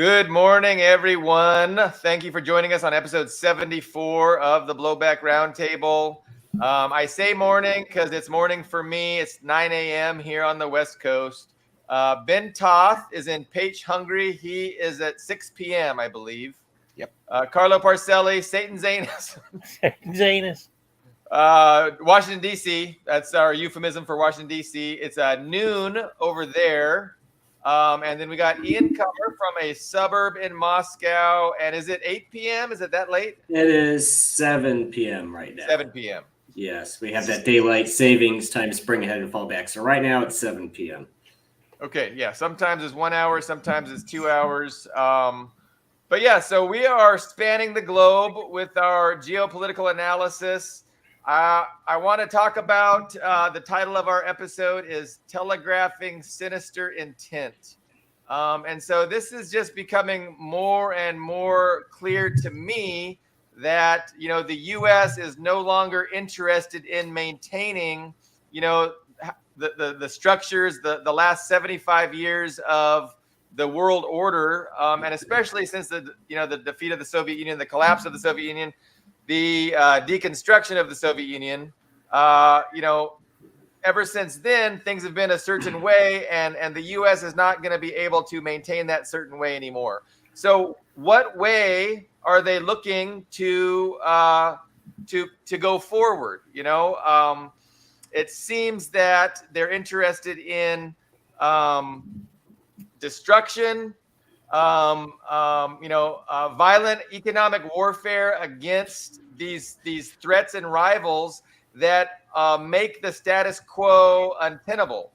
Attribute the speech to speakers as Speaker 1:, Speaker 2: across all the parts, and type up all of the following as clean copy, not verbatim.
Speaker 1: Good morning, everyone. Thank you for joining us on episode 74 of the Blowback Roundtable. I say morning because it's morning for me. It's 9 a.m. here on the West Coast. Ben Toth is in Paich, Hungary. He is at 6 p.m., I believe.
Speaker 2: Yep.
Speaker 1: Carlo Parcelli, Satan Zanus,
Speaker 3: Zanus.
Speaker 1: Washington, D.C. That's our euphemism for Washington, D.C. It's noon over there. And then we got Ian Comer from a suburb in Moscow. And is it 8 p.m.? Is it that late?
Speaker 4: It is 7 p.m. right now.
Speaker 1: 7 p.m.
Speaker 4: Yes, we have that daylight savings time, spring ahead and fall back. So right now it's 7 p.m.
Speaker 1: Okay, yeah. Sometimes it's 1 hour, sometimes it's 2 hours. But yeah, so we are spanning the globe with our geopolitical analysis. I want to talk about the title of our episode is Telegraphing Sinister Intent. And so this is just becoming more and more clear to me that, the U.S. is no longer interested in maintaining, the structures, the last 75 years of the world order, and especially since the defeat of the Soviet Union, the collapse of the Soviet Union, the deconstruction of the Soviet Union, ever since then, things have been a certain way, and the U.S. is not going to be able to maintain that certain way anymore. So what way are they looking to go forward? It seems that they're interested in destruction, violent economic warfare against these threats and rivals that make the status quo untenable.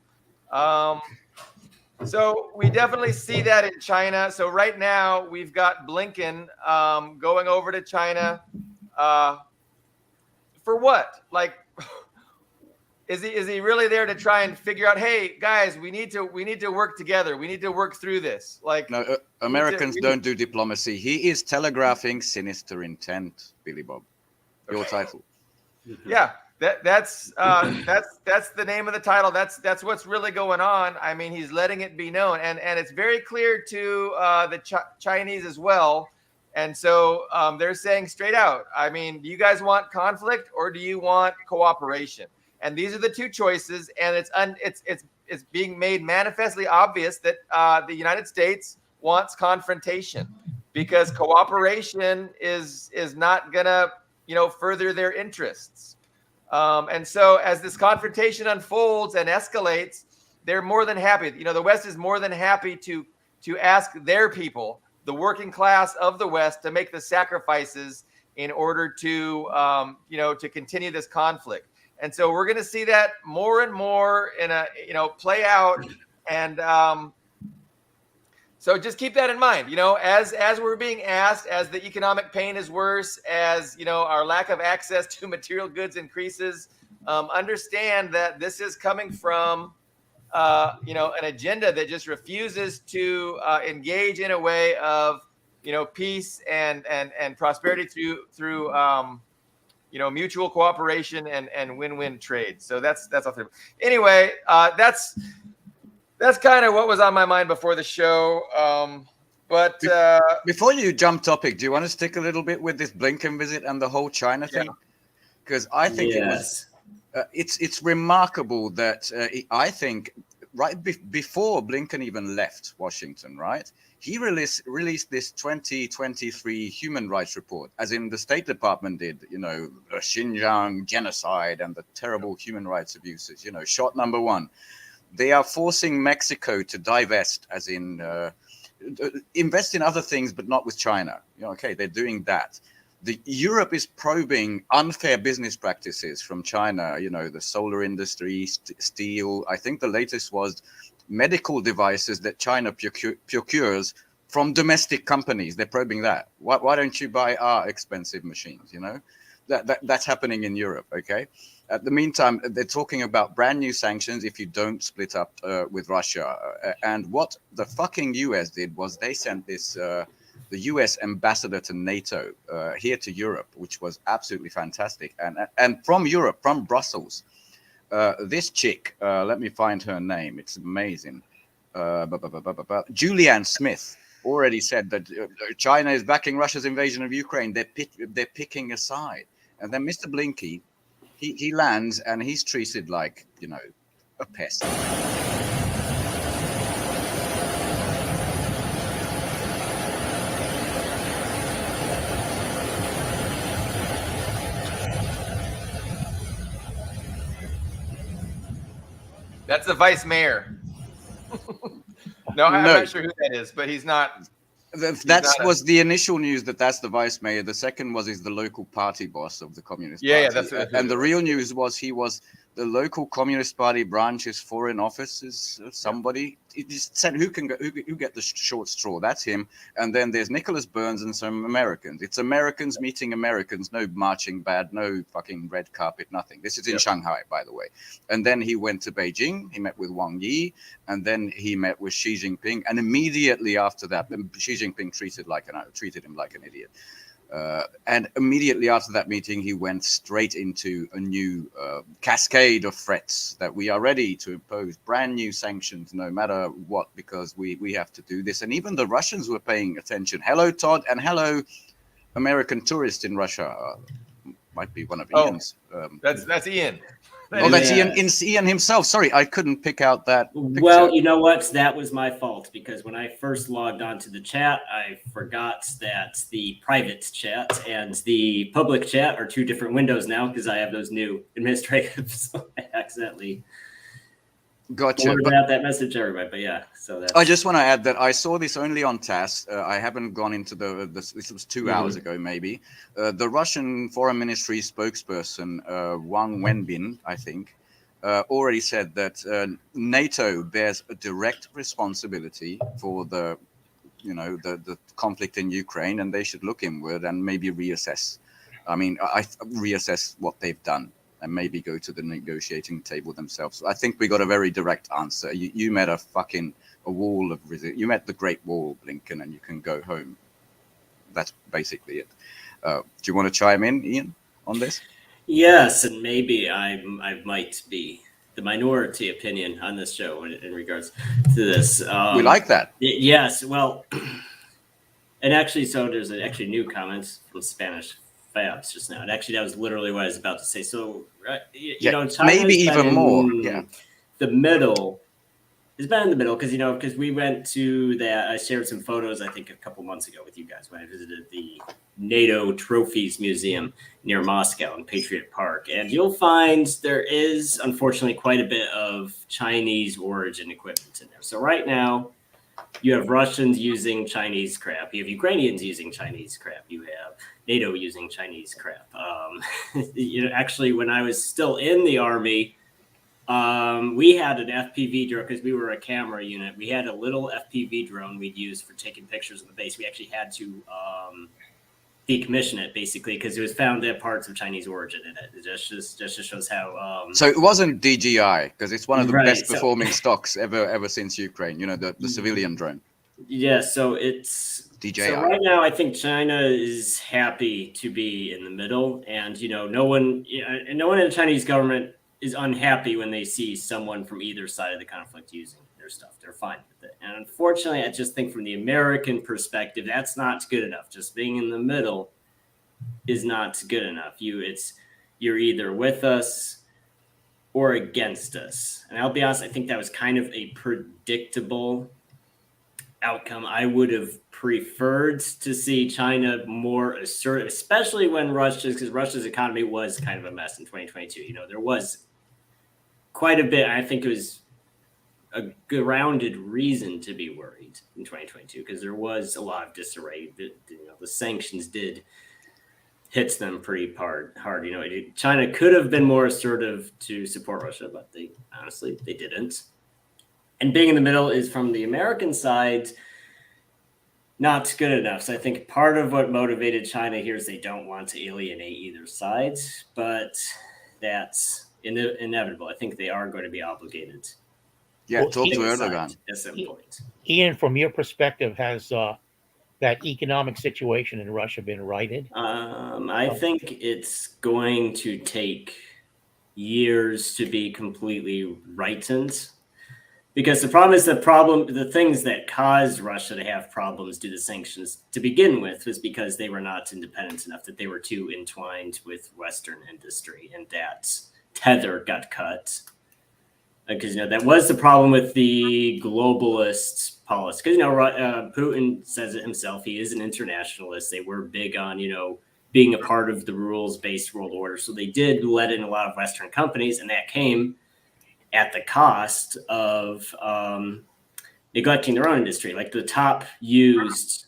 Speaker 1: So we definitely see that in China. So right now we've got Blinken going over to China for what? Like, is he really there to try and figure out, hey guys, we need to work together. We need to work through this. Like,
Speaker 2: no, Americans don't do diplomacy. He is telegraphing sinister intent, Billy Bob. Your title.
Speaker 1: Yeah, that's the name of the title. That's what's really going on. I mean, he's letting it be known, and it's very clear to the Chinese as well. And so they're saying straight out, I mean, do you guys want conflict or do you want cooperation? And these are the two choices, and it's being made manifestly obvious that the United States wants confrontation because cooperation is not gonna further their interests. And so as this confrontation unfolds and escalates, they're more than happy. The West is more than happy to ask their people, the working class of the West, to make the sacrifices in order to to continue this conflict. And so we're going to see that more and more in play out. And so just keep that in mind, as we're being asked, as the economic pain is worse, as, our lack of access to material goods increases, understand that this is coming from, an agenda that just refuses to engage in a way of, peace and prosperity through mutual cooperation and win-win trade. So that's all. Anyway, that's kind of what was on my mind before the show. But
Speaker 2: before you jump topic, do you want to stick a little bit with this Blinken visit and the whole China thing? Because I think it was it's remarkable that I think right before Blinken even left Washington, right? He released this 2023 human rights report, as in the State Department did, the Xinjiang genocide and the terrible human rights abuses, shot number one. They are forcing Mexico to divest, as in invest in other things, but not with China. Okay, they're doing that. Europe is probing unfair business practices from China, the solar industry, steel. I think the latest was medical devices that China procures from domestic companies. They're probing that. Why don't you buy our expensive machines? That's happening in Europe. Okay. At the meantime, they're talking about brand new sanctions if you don't split up with Russia. And what the fucking US did was they sent this the US ambassador to NATO here to Europe, which was absolutely fantastic. And from Europe, from Brussels, this chick, let me find her name. It's amazing. Julianne Smith already said that China is backing Russia's invasion of Ukraine. They're picking a side. And then Mr. Blinky, he lands and he's treated like, a pest.
Speaker 1: That's the vice mayor. No, I'm not sure who that is, but he's not.
Speaker 2: That was the initial news that's the vice mayor. The second he's the local party boss of the Communist Party.
Speaker 1: Yeah, that's
Speaker 2: and the real news was he was the local Communist Party branch's foreign office somebody. He just said who get the short straw. That's him. And then there's Nicholas Burns and some Americans. It's Americans meeting Americans. No marching band, no fucking red carpet, nothing. This is in Shanghai, by the way. And then he went to Beijing. He met with Wang Yi, and then he met with Xi Jinping. And immediately after that, Xi Jinping treated him like an idiot. And immediately after that meeting, he went straight into a new cascade of threats that we are ready to impose brand new sanctions, no matter what, because we have to do this. And even the Russians were paying attention. Hello, Todd, and hello, American tourist in Russia. Might be one of Ian's.
Speaker 1: That's Ian.
Speaker 2: That's Ian himself. Sorry, I couldn't pick out that picture.
Speaker 4: Well, you know what? That was my fault, because when I first logged onto the chat, I forgot that the private chat and the public chat are two different windows now, because I have those new administrative. So I accidentally forwarded out that message to everybody. But yeah, so that's...
Speaker 2: I just want to add that I saw this only on TASS. I haven't gone into this was 2 hours ago, maybe. The Russian Foreign Ministry spokesperson, Wang Wenbin, I think, already said that NATO bears a direct responsibility for the conflict in Ukraine, and they should look inward and maybe reassess. I mean, reassess what they've done and maybe go to the negotiating table themselves. So I think we got a very direct answer. You met a wall of resistance. You met the Great Wall, Blinken, and you can go home. That's basically it. Do you want to chime in, Ian, on this?
Speaker 4: Yes, and maybe I might be the minority opinion on this show in regards to this.
Speaker 2: We like that.
Speaker 4: Yes, well, and actually, so there's actually new comments from Spanish Fabs just now. And actually, that was literally what I was about to say. So, China's
Speaker 2: maybe even more.
Speaker 4: The middle. It's been in the middle because we went to that. I shared some photos, I think, a couple months ago with you guys when I visited the NATO Trophies Museum near Moscow in Patriot Park. And you'll find there is, unfortunately, quite a bit of Chinese origin equipment in there. So right now, you have Russians using Chinese crap. You have Ukrainians using Chinese crap. You have NATO using Chinese crap. Actually, when I was still in the Army, we had an FPV drone because we were a camera unit. We had a little FPV drone we'd use for taking pictures of the base. We actually had to decommission it basically because it was found to have parts of Chinese origin in it. It just shows how.
Speaker 2: So it wasn't DJI because it's one of the best performing stocks ever since Ukraine. The civilian drone.
Speaker 4: Yeah, so it's DJI. So right now, I think China is happy to be in the middle, and no one in the Chinese government is unhappy when they see someone from either side of the conflict using their stuff. They're fine with it. And unfortunately, I just think from the American perspective, that's not good enough. Just being in the middle is not good enough. You're either with us or against us. And I'll be honest, I think that was kind of a predictable outcome. I would have preferred to see China more assertive, especially when because Russia's economy was kind of a mess in 2022. There was quite a bit. I think it was a grounded reason to be worried in 2022 because there was a lot of disarray. The sanctions did hit them pretty hard. China could have been more assertive to support Russia, but they didn't. And being in the middle is, from the American side, not good enough. So I think part of what motivated China here is they don't want to alienate either side, but that's inevitable. I think they are going to be obligated.
Speaker 2: Yeah, talk to Erdogan
Speaker 4: at some point.
Speaker 3: Ian, from your perspective, has that economic situation in Russia been righted?
Speaker 4: I think it's going to take years to be completely rightened. Because the things that caused Russia to have problems due to sanctions to begin with was because they were not independent enough, that they were too entwined with Western industry, and that tether got cut. Because, that was the problem with the globalist policy. Because, Putin says it himself. He is an internationalist. They were big on, being a part of the rules-based world order. So they did let in a lot of Western companies, and that came at the cost of neglecting their own industry. Like the top used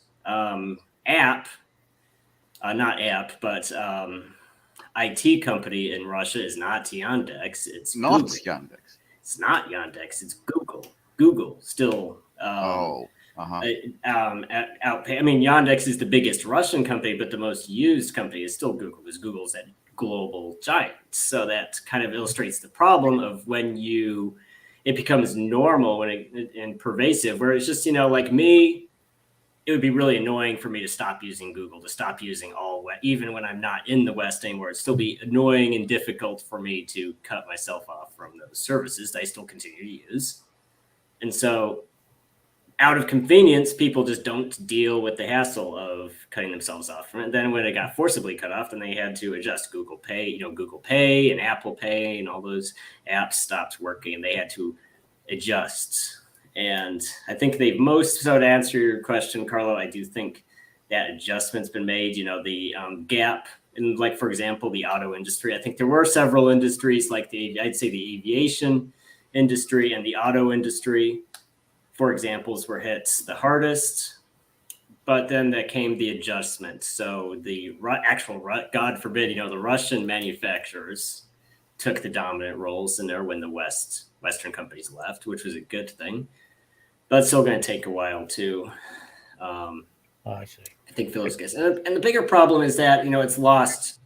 Speaker 4: IT company in Russia is not Yandex. It's
Speaker 2: not
Speaker 4: Google.
Speaker 2: Yandex.
Speaker 4: It's not Yandex. It's Google. Google still. Yandex is the biggest Russian company, but the most used company is still Google, because Google's that global giant. So that kind of illustrates the problem of when it becomes normal and pervasive, where it's just, like me, it would be really annoying for me to stop using Google, to stop using even when I'm not in the West anymore. It'd still be annoying and difficult for me to cut myself off from those services that I still continue to use. And so out of convenience, people just don't deal with the hassle of cutting themselves off from it. And then when it got forcibly cut off, then they had to adjust. Google Pay, Google Pay and Apple Pay and all those apps stopped working, and they had to adjust. And I think so to answer your question, Carlo, I do think that adjustment's been made. The gap in, like, for example, the auto industry. I think there were several industries, like I'd say the aviation industry and the auto industry, for examples, were hit the hardest, but then there came the adjustment. So the God forbid, the Russian manufacturers took the dominant roles in there when the Western companies left, which was a good thing, but it's still going to take a while to,
Speaker 3: I see.
Speaker 4: I think, fill those guys. And the bigger problem is that, it's lost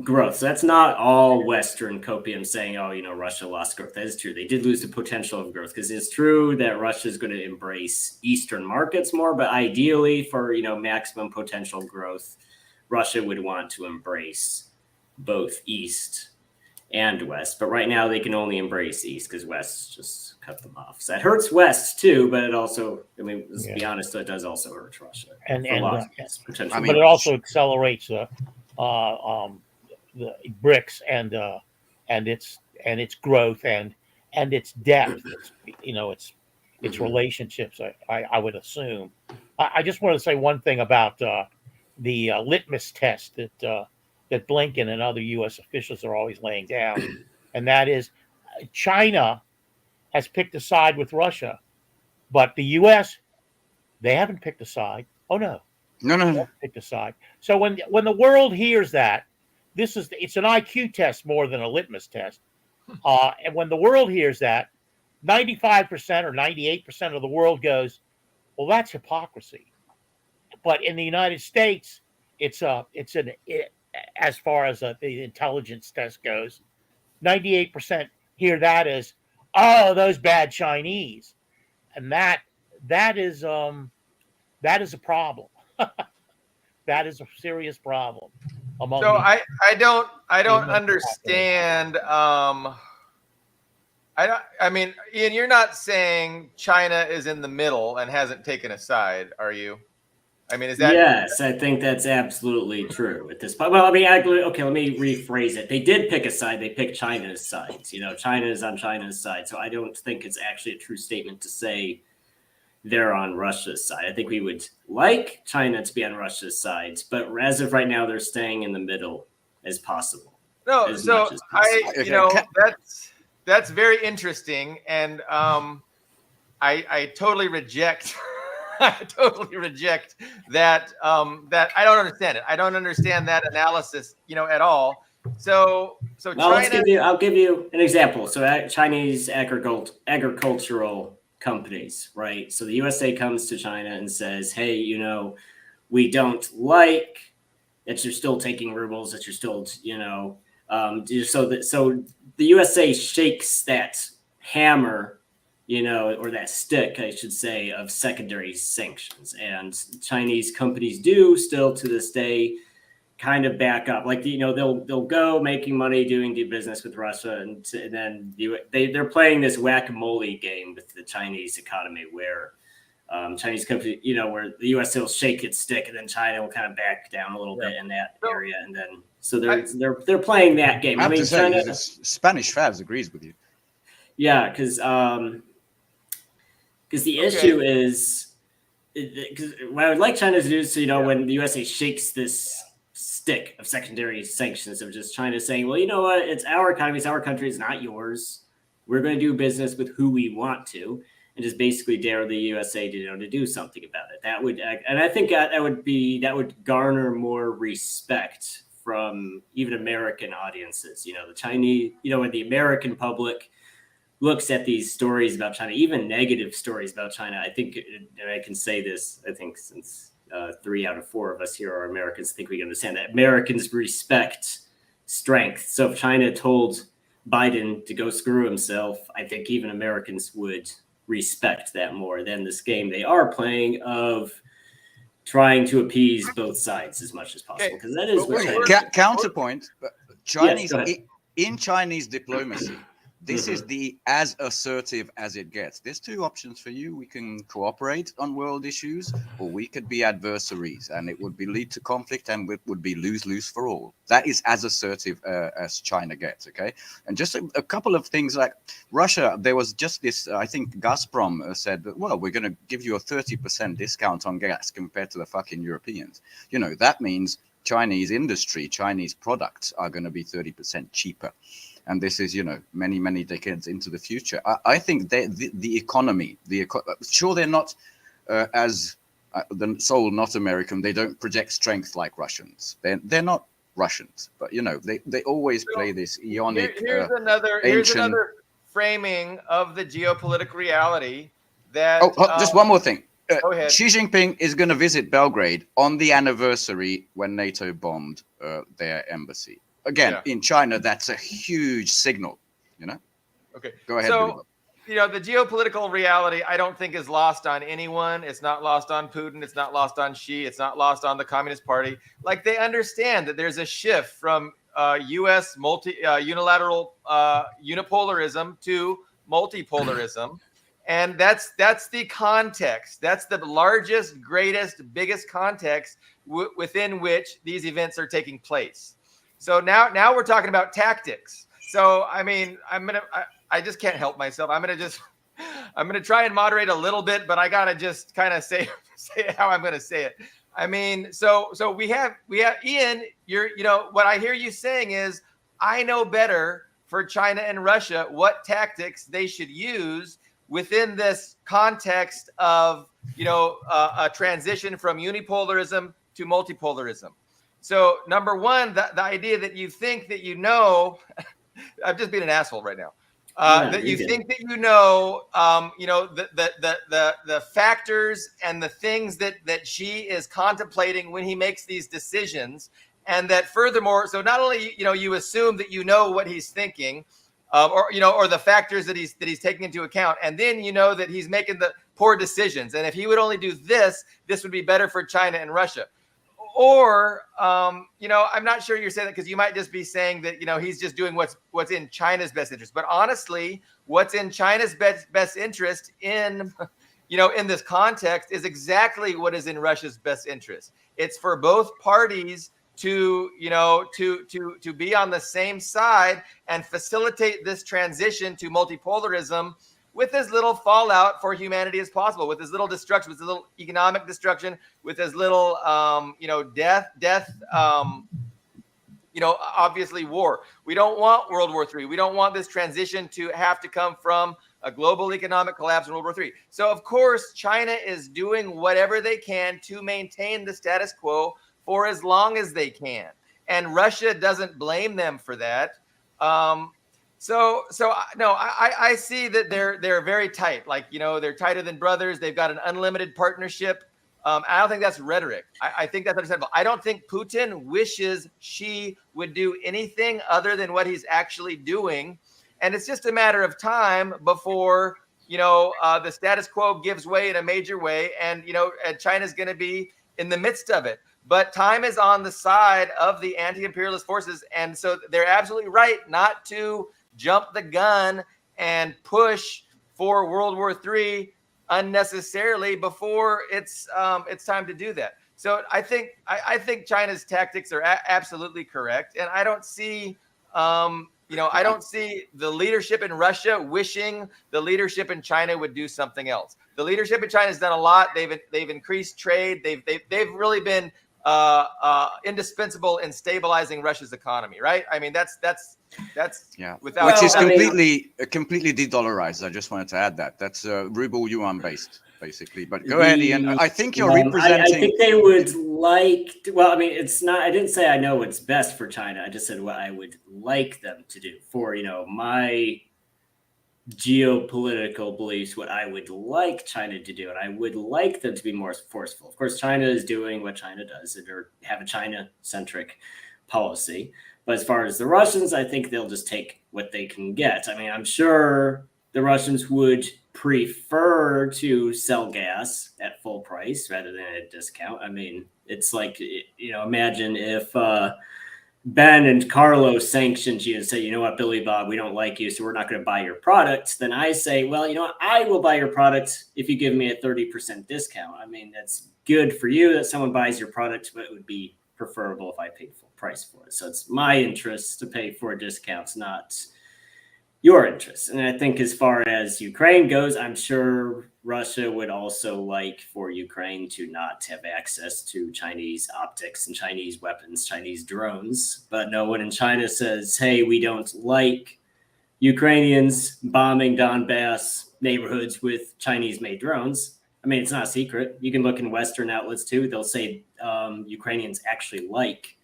Speaker 4: growth. So that's not all Western copium saying, Russia lost growth. That is true. They did lose the potential of growth, because it's true that Russia is going to embrace Eastern markets more, but ideally for, maximum potential growth, Russia would want to embrace both East and West. But right now they can only embrace East because West just cut them off. So that hurts West too, but it also, let's be honest, it does also hurt Russia.
Speaker 3: And
Speaker 4: potential.
Speaker 3: But it also accelerates the BRICS and its growth and its depth. Its relationships. I would assume. I just want to say one thing about the litmus test that Blinken and other U.S. officials are always laying down, and that is China has picked a side with Russia, but the U.S. they haven't picked a side. Oh no, they haven't picked a side. So when the world hears that, it's an IQ test more than a litmus test, and when the world hears that, 95% or 98% of the world goes, well, that's hypocrisy. But in the United States, as far as the intelligence test goes, 98% hear that as, oh, those bad Chinese, and that is a problem. That is a serious problem.
Speaker 1: So I don't understand. Ian, you're not saying China is in the middle and hasn't taken a side, are you? Is that?
Speaker 4: Yes, I think that's absolutely true at this point. Well, okay, let me rephrase it. They did pick a side. They picked China's side. China is on China's side. So I don't think it's actually a true statement to say they're on Russia's side. I think we would like China to be on Russia's side, but as of right now, they're staying in the middle as possible.
Speaker 1: No, so that's very interesting, and I totally reject. I totally reject that. That I don't understand it. I don't understand that analysis, at all. So China.
Speaker 4: I'll give you an example. So Chinese agricultural companies, right? So the USA comes to China and says, "Hey, we don't like that you're still taking rubles, that you're still, so the USA shakes that hammer." Or that stick, I should say, of secondary sanctions. And Chinese companies do still to this day, kind of back up. Like, they'll go making money do business with Russia, and then they're playing this whack-a-mole game with the Chinese economy, where Chinese company, where the U.S. will shake its stick, and then China will kind of back down a little bit in that area, and then they're playing that game.
Speaker 2: I mean, China, Spanish Fabs agrees with you.
Speaker 4: Yeah, because the issue is, because what I would like China to do is, when the USA shakes this stick of secondary sanctions of just China saying, well, you know what, it's our economy, it's our country, it's not yours. We're going to do business with who we want to, and just basically dare the USA to do something about it. That would, and I think that would garner more respect from even American audiences. The Chinese, when the American public looks at these stories about China, even negative stories about China, I think, and I can say this, I think since 3 out of 4 of us here are Americans, I think we can understand that Americans respect strength. So if China told Biden to go screw himself, I think even Americans would respect that more than this game they are playing of trying to appease both sides as much as possible. Because that is what
Speaker 2: counterpoint. In Chinese diplomacy, this is the as assertive as it gets. There's 2 options for you. We can cooperate on world issues, or we could be adversaries, and it would lead to conflict, and it would be lose-lose for all. That is as assertive as China gets, okay? And just a couple of things, like Russia, there was just this, I think Gazprom said, well, we're going to give you a 30% discount on gas compared to the fucking Europeans. That means Chinese industry, Chinese products are going to be 30% cheaper. And this is, many, many decades into the future. I think the economy, sure, they're not as the Seoul, not American. They don't project strength like Russians. They're not Russians, but they always play this eonic.
Speaker 1: Here's another framing of the geopolitical reality that.
Speaker 2: Just one more thing.
Speaker 1: Go ahead.
Speaker 2: Xi Jinping is going to visit Belgrade on the anniversary when NATO bombed their embassy. Again, in China, that's a huge signal, Okay. Go ahead.
Speaker 1: So, the geopolitical reality, I don't think is lost on anyone. It's not lost on Putin. It's not lost on Xi. It's not lost on the Communist Party. Like, they understand that there's a shift from U.S. unilateral unipolarism to multipolarism. And that's the context. That's the largest, greatest, biggest context within which these events are taking place. So now we're talking about tactics. So I mean, I just can't help myself. I'm gonna try and moderate a little bit, but I gotta just kind of say how I'm gonna say it. I mean, so we have Ian. What I hear you saying is, I know better for China and Russia what tactics they should use within this context of a transition from unipolarism to multipolarism. So number one, the idea that you think that I'm just being an asshole right now. That you think that the factors and the things that Xi is contemplating when he makes these decisions, and that furthermore, so not only you assume that what he's thinking, or the factors that he's taking into account, and then that he's making the poor decisions, and if he would only do this would be better for China and Russia. Or, I'm not sure you're saying that, because you might just be saying that, he's just doing what's in China's best interest. But honestly, what's in China's best interest in this context is exactly what is in Russia's best interest. It's for both parties to be on the same side and facilitate this transition to multipolarism with as little fallout for humanity as possible, with as little destruction, with as little economic destruction, with as little, death, obviously war. We don't want World War III. We don't want this transition to have to come from a global economic collapse in World War III. So, of course, China is doing whatever they can to maintain the status quo for as long as they can. And Russia doesn't blame them for that. I see that they're very tight. Like, they're tighter than brothers. They've got an unlimited partnership. I don't think that's rhetoric. I think that's understandable. I don't think Putin wishes Xi would do anything other than what he's actually doing. And it's just a matter of time before, the status quo gives way in a major way. And, China's going to be in the midst of it. but time is on the side of the anti-imperialist forces. And so they're absolutely right not to jump the gun and push for World War III unnecessarily before it's time to do that. So I think China's tactics are absolutely correct, and I don't see I don't see the leadership in Russia wishing the leadership in China would do something else. The leadership in China has done a lot. They've increased trade. They've really been indispensable in stabilizing Russia's economy, right? I mean, that's without,
Speaker 2: which is completely de-dollarized. I just wanted to add that that's ruble yuan based, basically. But go ahead, Ian. I think you're representing.
Speaker 4: I think they would like. Well, I mean, it's not. I didn't say I know what's best for China. I just said what I would like them to do for my geopolitical beliefs, what I would like China to do, and I would like them to be more forceful. Of course, China is doing what China does, or have a China-centric policy. But as far as the Russians, I think they'll just take what they can get. I mean, I'm sure the Russians would prefer to sell gas at full price rather than at a discount. I mean, it's like, imagine if Ben and Carlos sanctioned you and say, you know what, Billy Bob, we don't like you, so we're not going to buy your products. Then I say, well, you know what, I will buy your products if you give me a 30% discount. I mean, that's good for you that someone buys your product, but it would be preferable if I paid full price for it. So it's my interest to pay for discounts, not your interest. And I think as far as Ukraine goes, I'm sure Russia would also like for Ukraine to not have access to Chinese optics and Chinese weapons, Chinese drones. But no one in China says, hey, we don't like Ukrainians bombing Donbass neighborhoods with Chinese-made drones. I mean, it's not a secret. You can look in Western outlets too. They'll say Ukrainians actually like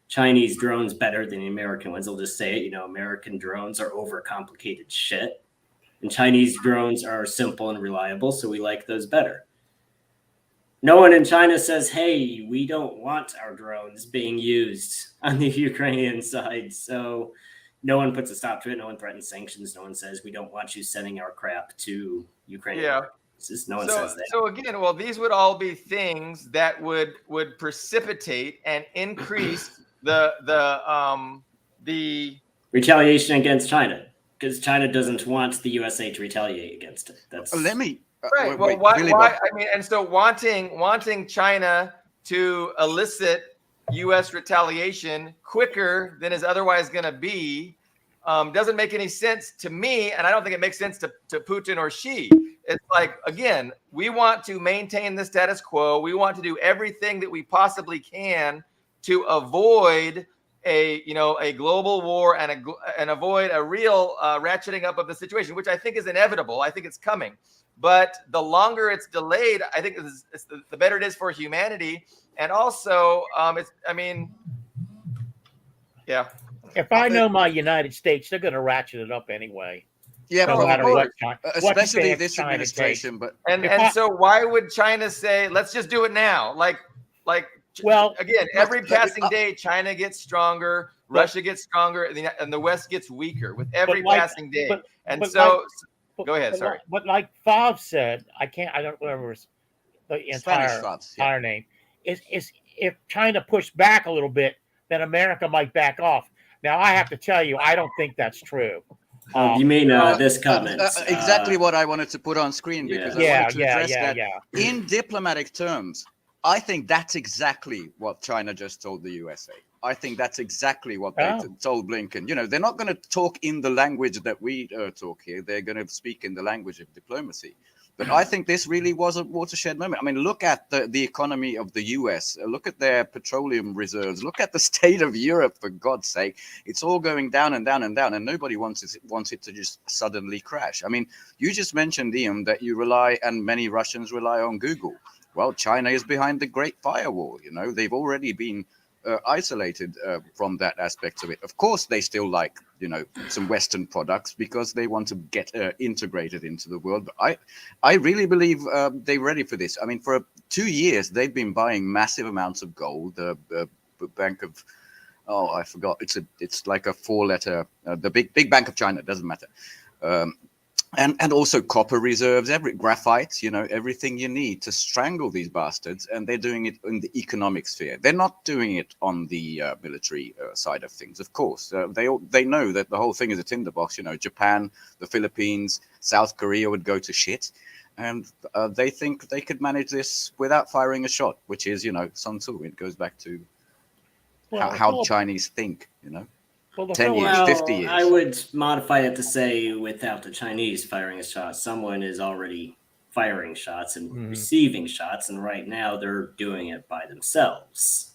Speaker 4: Chinese drones better than the American ones. They'll just say it, American drones are overcomplicated shit. And Chinese drones are simple and reliable, so we like those better. No one in China says, hey, we don't want our drones being used on the Ukrainian side. So no one puts a stop to it. No one threatens sanctions. No one says, we don't want you sending our crap to Ukraine.
Speaker 1: Yeah.
Speaker 4: No one says that.
Speaker 1: So again, well, these would all be things that would precipitate and increase the
Speaker 4: retaliation against China, because China doesn't want the USA to retaliate against it. That's
Speaker 2: let me
Speaker 1: right. Well, why? I mean, and so wanting China to elicit U.S. retaliation quicker than is otherwise going to be doesn't make any sense to me, and I don't think it makes sense to Putin or Xi. It's like, again, we want to maintain the status quo. We want to do everything that we possibly can to avoid a global war and avoid a real ratcheting up of the situation, which I think is inevitable. I think it's coming. But the longer it's delayed, I think the better it is for humanity. And also, yeah.
Speaker 3: If I know my United States, they're going to ratchet it up anyway.
Speaker 2: Yeah,
Speaker 3: no matter what,
Speaker 2: especially this administration. But
Speaker 1: so why would China say, let's just do it now? Well, again, every passing day, China gets stronger, Russia gets stronger, and the West gets weaker with every passing day. Go ahead. Sorry.
Speaker 3: But like Fav said, I don't remember the entire name. Is if China pushed back a little bit, then America might back off. Now, I have to tell you, I don't think that's true.
Speaker 4: You mean this comment?
Speaker 2: Exactly what I wanted to put on screen, because I wanted to address that. In diplomatic terms, I think that's exactly what China just told the USA. I think that's exactly what they told Blinken. They're not going to talk in the language that we talk here. They're going to speak in the language of diplomacy. But I think this really was a watershed moment. I mean, look at the economy of the US. Look at their petroleum reserves. Look at the state of Europe, for God's sake. It's all going down and down and down, and nobody wants it to just suddenly crash. I mean, you just mentioned, Ian, that you rely, and many Russians rely on Google. Well, China is behind the Great Firewall. They've already been isolated from that aspect of it. Of course, they still like, some Western products because they want to get integrated into the world. But I really believe they're ready for this. I mean, for 2 years, they've been buying massive amounts of gold. The Bank of, I forgot. It's like a 4-letter, the big Bank of China. It doesn't matter. and also copper reserves, graphite, everything you need to strangle these bastards. And they're doing it in the economic sphere. They're not doing it on the military side of things, of course. They know that the whole thing is a tinderbox. Japan, the Philippines, South Korea would go to shit. And they think they could manage this without firing a shot, which is, Sun Tzu. It goes back to how Chinese think,
Speaker 3: Well,
Speaker 2: 10 years, 50 years.
Speaker 4: I would modify it to say without the Chinese firing a shot, someone is already firing shots and receiving shots. And right now they're doing it by themselves.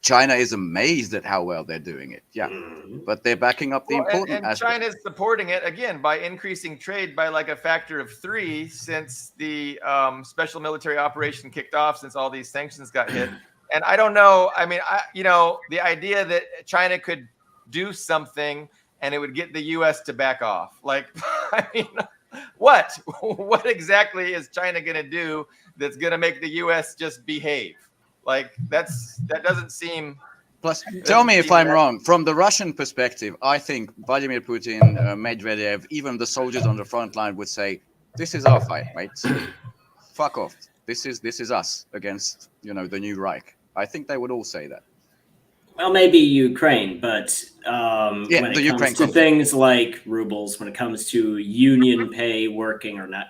Speaker 2: China is amazed at how well they're doing it. Yeah. But they're backing up the important
Speaker 1: aspect. And China's supporting it, again, by increasing trade by like a factor of 3 since the special military operation kicked off, since all these sanctions got hit. And I don't know. I mean, the idea that China could do something and it would get the U.S. to back off. Like, I mean, what exactly is China going to do that's going to make the U.S. just behave? Like, that doesn't seem.
Speaker 2: Plus, tell me if I'm wrong. From the Russian perspective, I think Vladimir Putin, Medvedev, even the soldiers on the front line would say, "This is our fight, mates. Fuck off. This is us against the new Reich." I think they would all say that.
Speaker 4: Well, maybe Ukraine, but when it comes to things like rubles, when it comes to union pay working or not,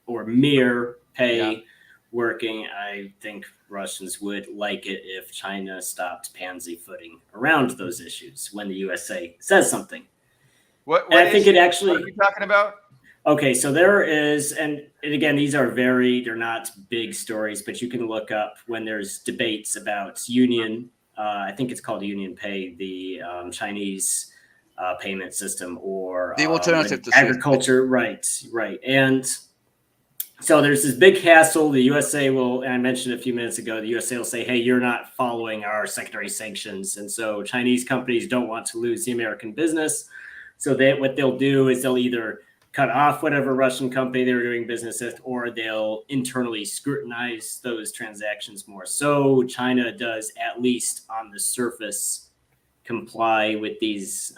Speaker 4: or mere pay working, I think Russians would like it if China stopped pansy-footing around those issues when the USA says something.
Speaker 1: I think it actually. What are you talking about?
Speaker 4: Okay, so there is, and again, they're not big stories, but you can look up when there's debates about union. I think it's called union pay, the Chinese payment system, or
Speaker 2: the alternative to
Speaker 4: agriculture. Right. And so there's this big hassle. The USA will, and I mentioned a few minutes ago, the USA will say, "Hey, you're not following our secondary sanctions," and so Chinese companies don't want to lose the American business. So what they'll do is they'll either cut off whatever Russian company they're doing business with, or they'll internally scrutinize those transactions more. So China does, at least on the surface, comply with these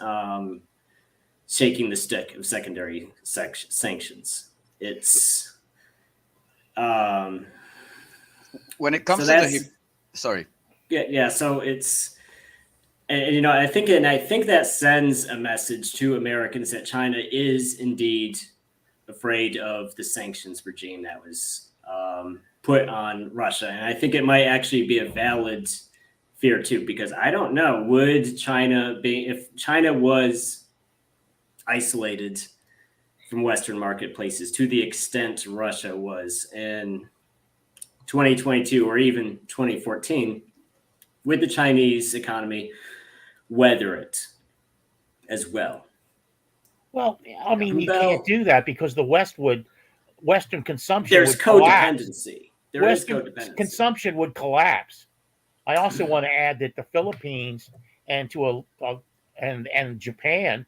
Speaker 4: shaking the stick of secondary sanctions. It's
Speaker 2: when it comes to sorry.
Speaker 4: Yeah. So it's. And I think that sends a message to Americans that China is indeed afraid of the sanctions regime that was put on Russia. And I think it might actually be a valid fear too, because I don't know, would China be, if China was isolated from Western marketplaces to the extent Russia was in 2022 or even 2014, would the Chinese economy weather it as well?
Speaker 3: Well, I mean, you can't do that because the Western consumption.
Speaker 4: There's codependency.
Speaker 3: Western consumption would collapse. I also want to add that the Philippines and and Japan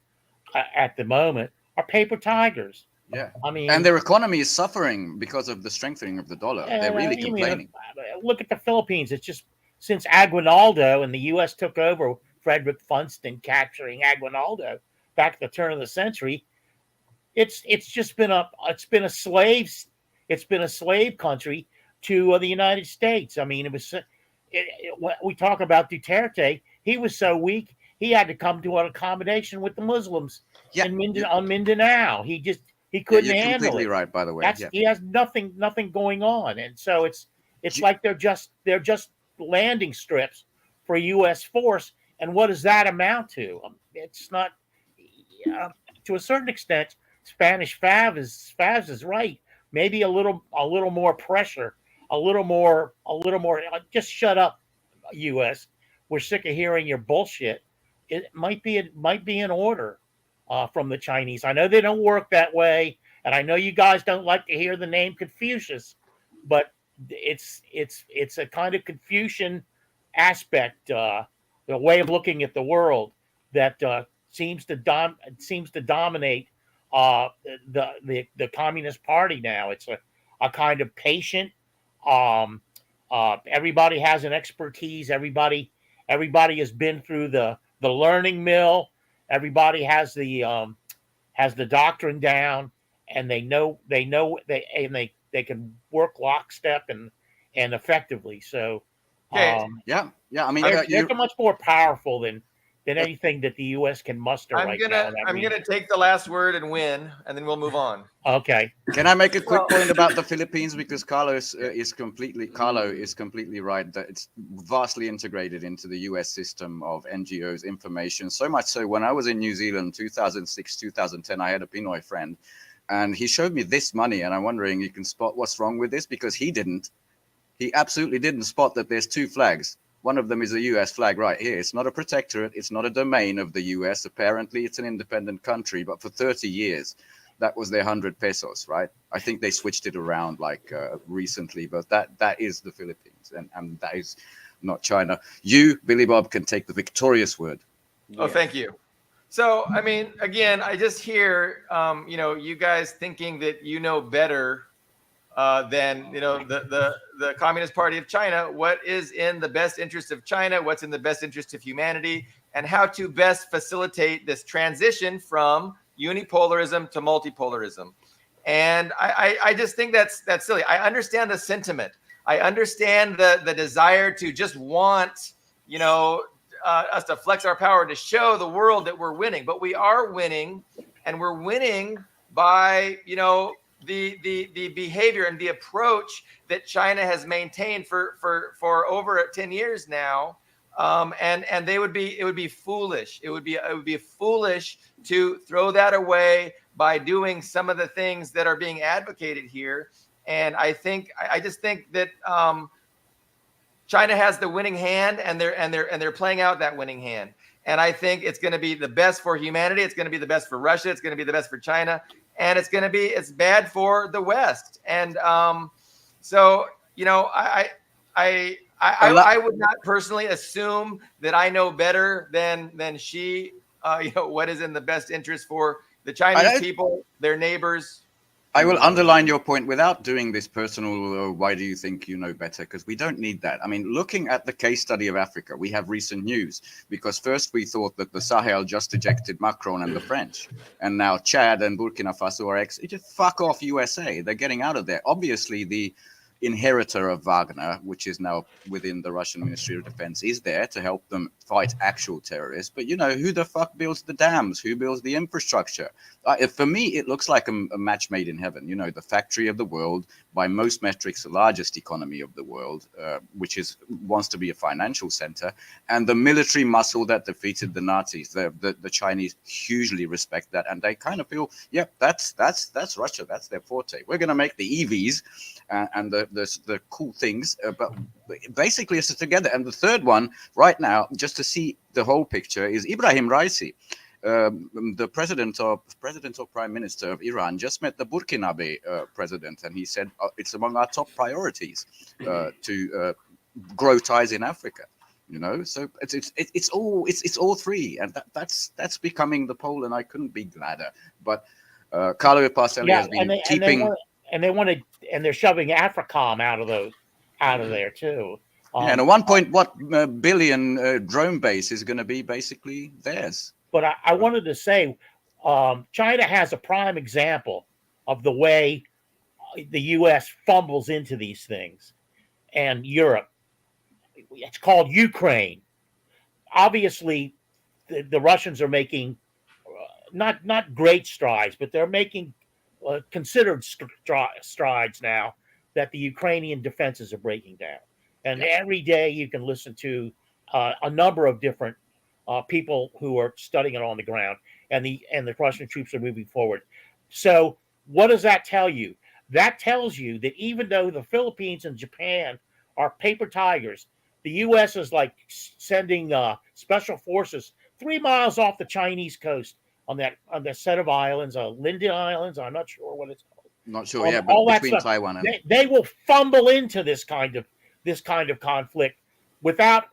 Speaker 3: at the moment are paper tigers.
Speaker 2: Yeah, I mean, and their economy is suffering because of the strengthening of the dollar. They're really complaining.
Speaker 3: Look at the Philippines. It's just since Aguinaldo and the U.S. took over, Frederick Funston capturing Aguinaldo back at the turn of the century, it's been a slave country to the United States. I mean, we talk about Duterte. He was so weak he had to come to an accommodation with the Muslims on Mindanao. He couldn't handle it. You're
Speaker 2: completely right, by the way.
Speaker 3: He has nothing going on, and so it's like they're just landing strips for a U.S. force. And what does that amount to? It's not, to a certain extent. Spanish Favs is right. Maybe a little more pressure, a little more. Just shut up, U.S. We're sick of hearing your bullshit. It might be in order from the Chinese. I know they don't work that way, and I know you guys don't like to hear the name Confucius, but it's a kind of Confucian aspect. The way of looking at the world that seems to dominate the Communist Party now. It's a kind of patient. Everybody has an expertise. Everybody has been through the learning mill. Everybody has the has the doctrine down, and they can work lockstep and effectively. So,
Speaker 1: Okay.
Speaker 2: Yeah. I mean,
Speaker 3: they're much more powerful than anything that the U.S. can muster
Speaker 1: I'm
Speaker 3: right now.
Speaker 1: gonna take the last word and win, and then we'll move on.
Speaker 3: Okay.
Speaker 2: Can I make a quick point about the Philippines, because Carlo is completely right that it's vastly integrated into the U.S. system of NGOs, information. So much so, when I was in New Zealand, 2006, 2010, I had a Pinoy friend, and he showed me this money, and I'm wondering, you can spot what's wrong with this, because he absolutely didn't spot that there's two flags. One of them is a US flag right here. It's not a protectorate. It's not a domain of the US. Apparently, it's an independent country. But for 30 years, that was their 100 pesos, right? I think they switched it around recently, but that is the Philippines, and that is not China. You, Billy Bob, can take the victorious word.
Speaker 1: Oh, thank you. So, I mean, again, I just hear, you guys thinking that you know better than the Communist Party of China. What is in the best interest of China? What's in the best interest of humanity? And how to best facilitate this transition from unipolarism to multipolarism. And I just think that's silly. I understand the sentiment. I understand the desire to just want, us to flex our power to show the world that we're winning. But we are winning, and we're winning by, the behavior and the approach that China has maintained for over 10 years now. And it would be foolish. It would be foolish to throw that away by doing some of the things that are being advocated here. And I just think that China has the winning hand, and they're playing out that winning hand. And I think it's going to be the best for humanity. It's going to be the best for Russia. It's going to be the best for China. And it's bad for the West. And I would not personally assume that I know better than she, what is in the best interest for the Chinese people, their neighbors.
Speaker 2: I will underline your point without doing this personal, why do you think you know better? Because we don't need that. I mean, looking at the case study of Africa, we have recent news, because first we thought that the Sahel just ejected Macron and the French. And now Chad and Burkina Faso are just fuck off USA. They're getting out of there. Obviously, the inheritor of Wagner, which is now within the Russian Ministry of Defense, is there to help them fight actual terrorists. But, who the fuck builds the dams? Who builds the infrastructure? For me, it looks like a match made in heaven. The factory of the world, by most metrics, the largest economy of the world, which wants to be a financial center, and the military muscle that defeated the Nazis. The Chinese hugely respect that, and they kind of feel, that's Russia. That's their forte. We're going to make the EVs and the cool things, but basically it's together. And the third one right now, just to see the whole picture, is Ibrahim Raisi. The president or prime minister of Iran just met the Burkinabe president, and he said it's among our top priorities to grow ties in Africa. So it's all three, and that's becoming the pole, and I couldn't be gladder. But Carlo Parcelli has been keeping,
Speaker 3: and they're shoving AFRICOM out of there too.
Speaker 2: And at 1 billion drone base is going to be basically theirs.
Speaker 3: But I wanted to say, China has a prime example of the way the U.S. fumbles into these things, and Europe. It's called Ukraine. Obviously, the Russians are making not great strides, but they're making considered strides now that the Ukrainian defenses are breaking down. And every day you can listen to a number of different people who are studying it on the ground, and the Russian troops are moving forward. So what does that tell you? That tells you that even though the Philippines and Japan are paper tigers, the U.S. is like sending special forces 3 miles off the Chinese coast on that set of islands, Linden Islands. I'm not sure what it's called.
Speaker 2: Not sure, but between Taiwan and
Speaker 3: they will fumble into this kind of conflict without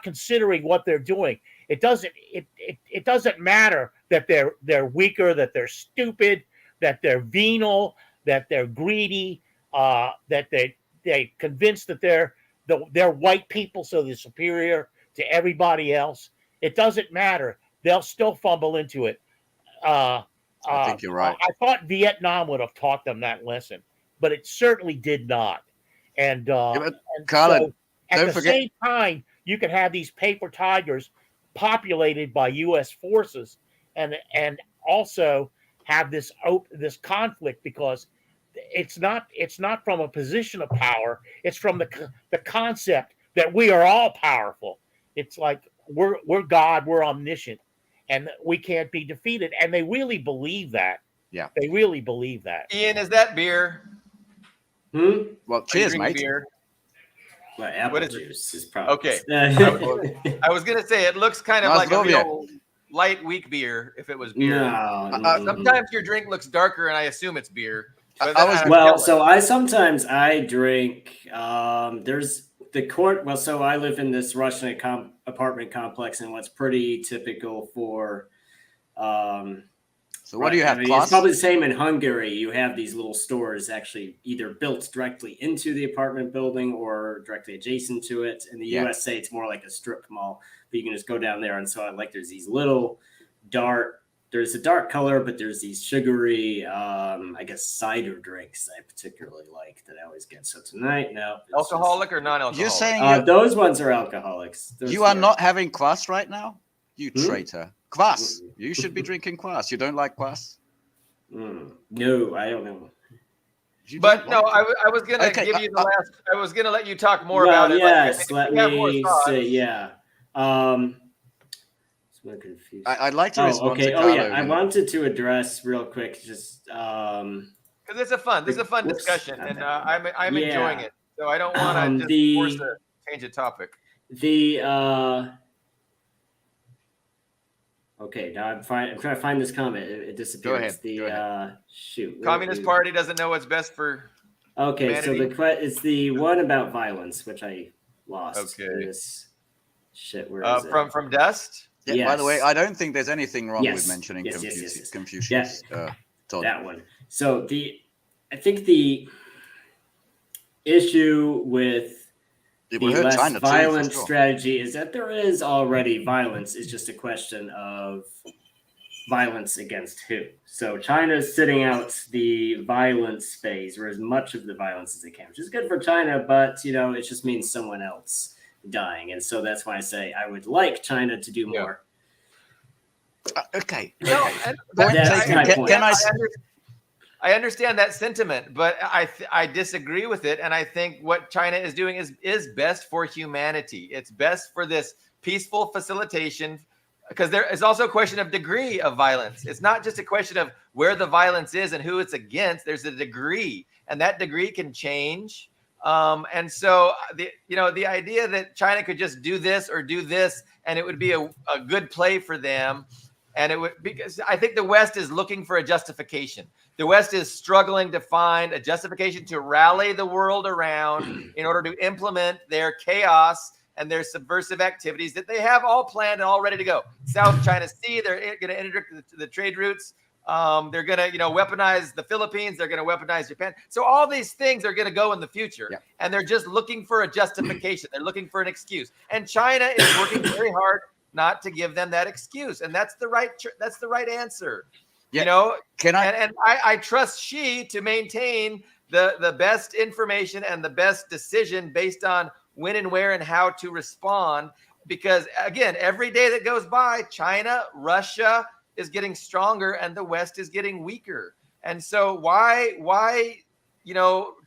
Speaker 3: considering what they're doing. It doesn't matter that they're weaker, that they're stupid, that they're venal, that they're greedy, that they convinced that they're white people, so they're superior to everybody else. It doesn't matter. They'll still fumble into it.
Speaker 2: I think you're right.
Speaker 3: I thought Vietnam would have taught them that lesson, but it certainly did not. And,
Speaker 2: Colin,
Speaker 3: so at the same time, you can have these paper tigers populated by U.S. forces, and also have this conflict, because it's not from a position of power. It's from the concept that we are all powerful. It's like we're God, we're omniscient, and we can't be defeated. And they really believe that.
Speaker 2: Yeah,
Speaker 3: they really believe that.
Speaker 1: Ian, is that beer?
Speaker 2: Well, cheers, mate.
Speaker 4: Beer? Well, apple juice is probably
Speaker 1: okay. I was gonna say it looks kind of like a real light, weak beer if it was beer.
Speaker 4: No,
Speaker 1: sometimes your drink looks darker, and I assume it's beer.
Speaker 4: So I drink. There's the court. Well, so I live in this Russian apartment complex, and what's pretty typical for.
Speaker 2: So what do you have?
Speaker 4: It's probably the same in Hungary. You have these little stores actually either built directly into the apartment building or directly adjacent to it. In the USA, it's more like a strip mall, but you can just go down there. And so there's these little there's a dark color, but there's these sugary, I guess, cider drinks I particularly like that I always get. So tonight,
Speaker 1: alcoholic or non-alcoholic?
Speaker 2: You're saying
Speaker 4: those ones are alcoholics.
Speaker 2: You are not having kvass right now, you traitor. Kvass. You should be drinking kvass. You don't like kvass?
Speaker 4: No, I don't know.
Speaker 1: But no, I was gonna give you the last. I was gonna let you talk more about it.
Speaker 4: Yes, let me say, yeah.
Speaker 2: I'd like to respond to
Speaker 4: Carlo. I wanted to address real quick, just
Speaker 1: because this is a fun discussion, and I'm enjoying it. So I don't want to just force to change a topic. Okay, now I'm trying to find this comment. It disappeared.
Speaker 2: Go ahead.
Speaker 1: Communist Party doesn't know what's best for.
Speaker 4: Okay,
Speaker 1: humanity.
Speaker 4: So it's the one about violence, which I lost.
Speaker 1: Okay.
Speaker 4: This shit. Where is it?
Speaker 1: From Dust.
Speaker 2: Yeah.
Speaker 4: Yes.
Speaker 2: By the way, I don't think there's anything wrong with mentioning
Speaker 4: Confucius.
Speaker 2: Confucius.
Speaker 4: That one. So I think the issue with the less violent strategy is that there is already violence. It's just a question of violence against who. So China's sitting out the violence phase, or as much of the violence as they can, which is good for China, but it just means someone else dying. And so that's why I say I would like China to do more.
Speaker 2: Okay.
Speaker 1: No,
Speaker 4: that's my point.
Speaker 1: I understand that sentiment, but I disagree with it. And I think what China is doing is best for humanity. It's best for this peaceful facilitation, because there is also a question of degree of violence. It's not just a question of where the violence is and who it's against. There's a degree, and that degree can change. And so the idea that China could just do this or do this, and it would be a good play for them. And it would, because I think the West is looking for a justification. The West is struggling to find a justification to rally the world around in order to implement their chaos and their subversive activities that they have all planned and all ready to go. South China Sea, they're going to interdict the trade routes. They're going to, weaponize the Philippines. They're going to weaponize Japan. So all these things are going to go in the future, and they're just looking for a justification. They're looking for an excuse, and China is working very hard not to give them that excuse, and that's the right answer.
Speaker 2: Yeah.
Speaker 1: I trust Xi to maintain the best information and the best decision based on when and where and how to respond. Because again, every day that goes by, China, Russia is getting stronger and the West is getting weaker. And so why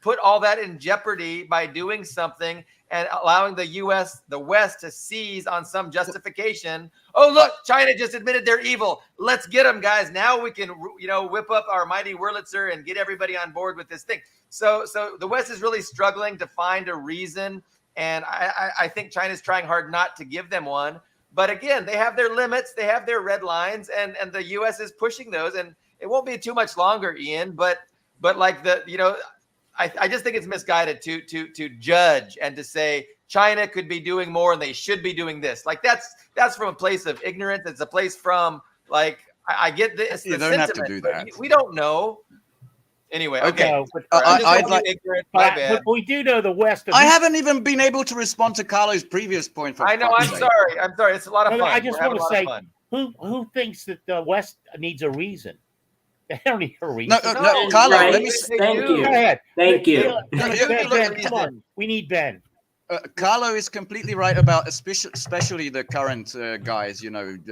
Speaker 1: put all that in jeopardy by doing something and allowing the West to seize on some justification? Oh, look, China just admitted they're evil. Let's get them, guys. Now we can, whip up our mighty Wurlitzer and get everybody on board with this thing. So the West is really struggling to find a reason. And I think China's trying hard not to give them one. But again, they have their limits. They have their red lines, and the U.S. is pushing those. And it won't be too much longer, Ian. But like I just think it's misguided to judge and to say China could be doing more and they should be doing this. Like that's from a place of ignorance. It's a place from I get this.
Speaker 2: You don't have to do that.
Speaker 1: We don't know. Anyway, okay.
Speaker 3: But we do know the West.
Speaker 2: I haven't even been able to respond to Carlo's previous point.
Speaker 1: I know. I'm sorry. It's a lot of fun.
Speaker 3: I just want to say, who thinks that the West needs a reason? They don't need a reason.
Speaker 2: No, Carlo,
Speaker 4: right.
Speaker 2: let me
Speaker 4: Thank you.
Speaker 3: Go ahead.
Speaker 4: Thank you.
Speaker 3: Ben, come on. We need Ben.
Speaker 2: Carlo is completely right about especially the current guys,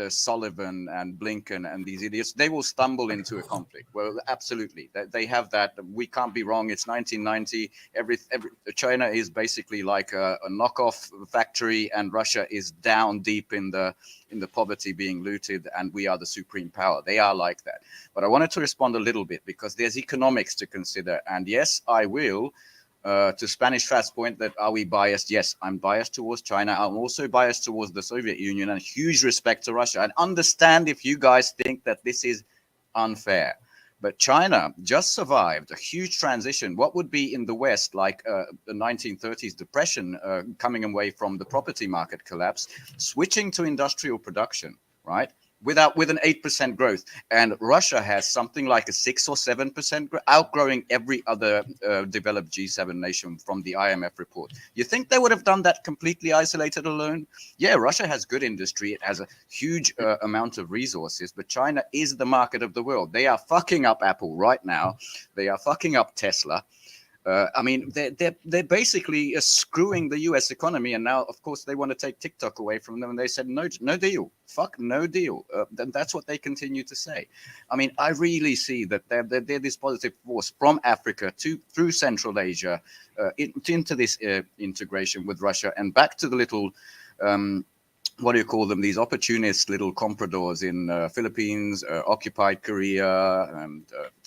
Speaker 2: Sullivan and Blinken and these idiots. They will stumble into a conflict. Well, absolutely. They have that. We can't be wrong. It's 1990. China is basically like a knockoff factory, and Russia is down deep in the poverty, being looted, and we are the supreme power. They are like that. But I wanted to respond a little bit because there's economics to consider. And yes, I will. To Spanish Fast's point that are we biased? Yes, I'm biased towards China. I'm also biased towards the Soviet Union and huge respect to Russia. And understand if you guys think that this is unfair. But China just survived a huge transition. What would be in the West like the 1930s depression, coming away from the property market collapse, switching to industrial production, right? With an 8% growth, and Russia has something like a 6 or 7% outgrowing every other developed G7 nation from the IMF report. You think they would have done that completely isolated alone? Yeah, Russia has good industry. It has a huge amount of resources, but China is the market of the world. They are fucking up Apple right now. They are fucking up Tesla. I mean, they're basically screwing the U.S. economy, and now, of course, they want to take TikTok away from them. And they said no deal, fuck no deal. That's what they continue to say. I mean, I really see that they're this positive force from Africa through Central Asia into this integration with Russia and back to the little. What do you call them? These opportunist little compradors in Philippines, occupied Korea,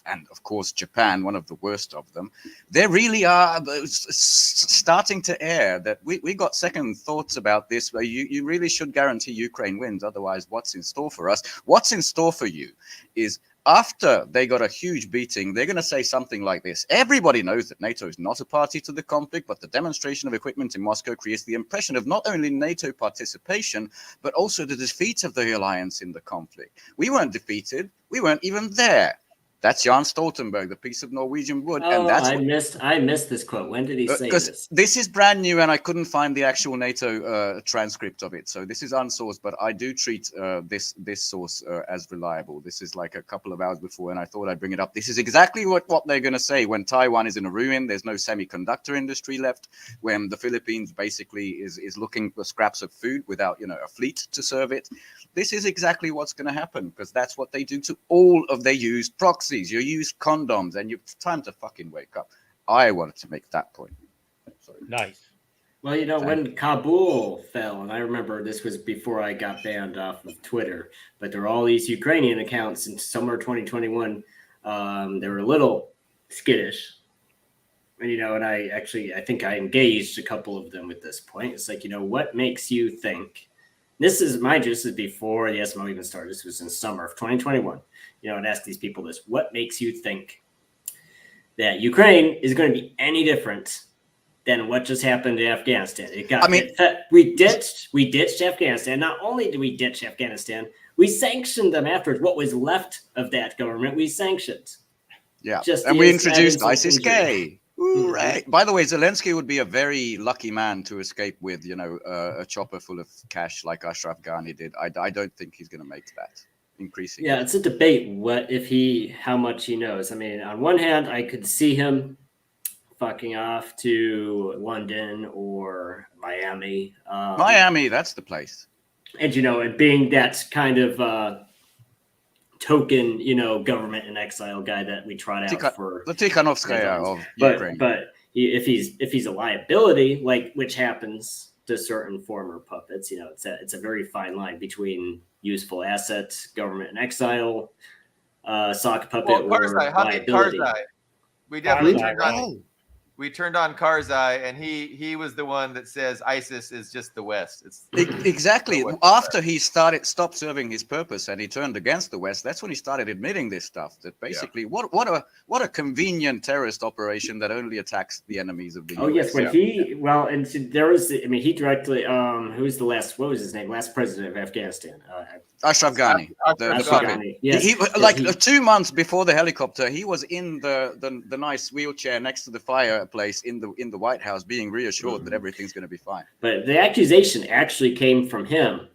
Speaker 2: and of course Japan, one of the worst of them. They really are starting to air that we got second thoughts about this. But you really should guarantee Ukraine wins. Otherwise, what's in store for us? What's in store for you is after they got a huge beating, they're going to say something like this. Everybody knows that NATO is not a party to the conflict, but the demonstration of equipment in Moscow creates the impression of not only NATO participation, but also the defeat of the alliance in the conflict. We weren't defeated. We weren't even there. That's Jan Stoltenberg, the piece of Norwegian wood.
Speaker 4: Oh, and that's I missed this quote. When did he say this?
Speaker 2: This is brand new, and I couldn't find the actual NATO transcript of it. So this is unsourced, but I do treat this source as reliable. This is like a couple of hours before, and I thought I'd bring it up. This is exactly what they're going to say when Taiwan is in a ruin. There's no semiconductor industry left. When the Philippines basically is looking for scraps of food without a fleet to serve it. This is exactly what's going to happen because that's what they do to all of their used proxies. You use condoms, and it's time to fucking wake up. I wanted to make that point. Sorry.
Speaker 3: Nice.
Speaker 4: Well, when Kabul fell, and I remember this was before I got banned off of Twitter, but there were all these Ukrainian accounts in summer 2021. They were a little skittish. And, and I think I engaged a couple of them at this point. It's like, what makes you think? This is before the SMO even started. This was in summer of 2021. I'd ask these people this: what makes you think that Ukraine is going to be any different than what just happened in Afghanistan? We ditched Afghanistan. Not only did we ditch Afghanistan, we sanctioned them afterwards. What was left of that government, we sanctioned.
Speaker 2: Yeah, and we introduced ISIS-K. Right. By the way, Zelensky would be a very lucky man to escape with, a chopper full of cash like Ashraf Ghani did. I don't think he's going to make that. Increasing.
Speaker 4: Yeah, it's a debate. How much he knows. I mean, on one hand, I could see him fucking off to London or Miami.
Speaker 2: Miami, that's the place.
Speaker 4: And and being that kind of token, government in exile guy that we tried out for
Speaker 2: the Tikhanovskaya of Ukraine.
Speaker 4: But if he's a liability, which happens to certain former puppets, it's a very fine line between useful assets, government in exile, sock puppet, or liability.
Speaker 1: Karzai. We definitely turned on Karzai, and he was the one that says ISIS is just the West.
Speaker 2: Exactly. After he stopped serving his purpose and he turned against the West, that's when he started admitting this stuff. That basically, what a convenient terrorist operation that only attacks the enemies of the US.
Speaker 4: Oh yes, when there was. I mean, he directly. Who was the last? What was his name? Last president of Afghanistan.
Speaker 2: Ashraf Ghani. The puppet. Yes. 2 months before the helicopter, he was in the nice wheelchair next to the fireplace in the White House, being reassured that everything's going to be fine.
Speaker 4: But the accusation actually came from him,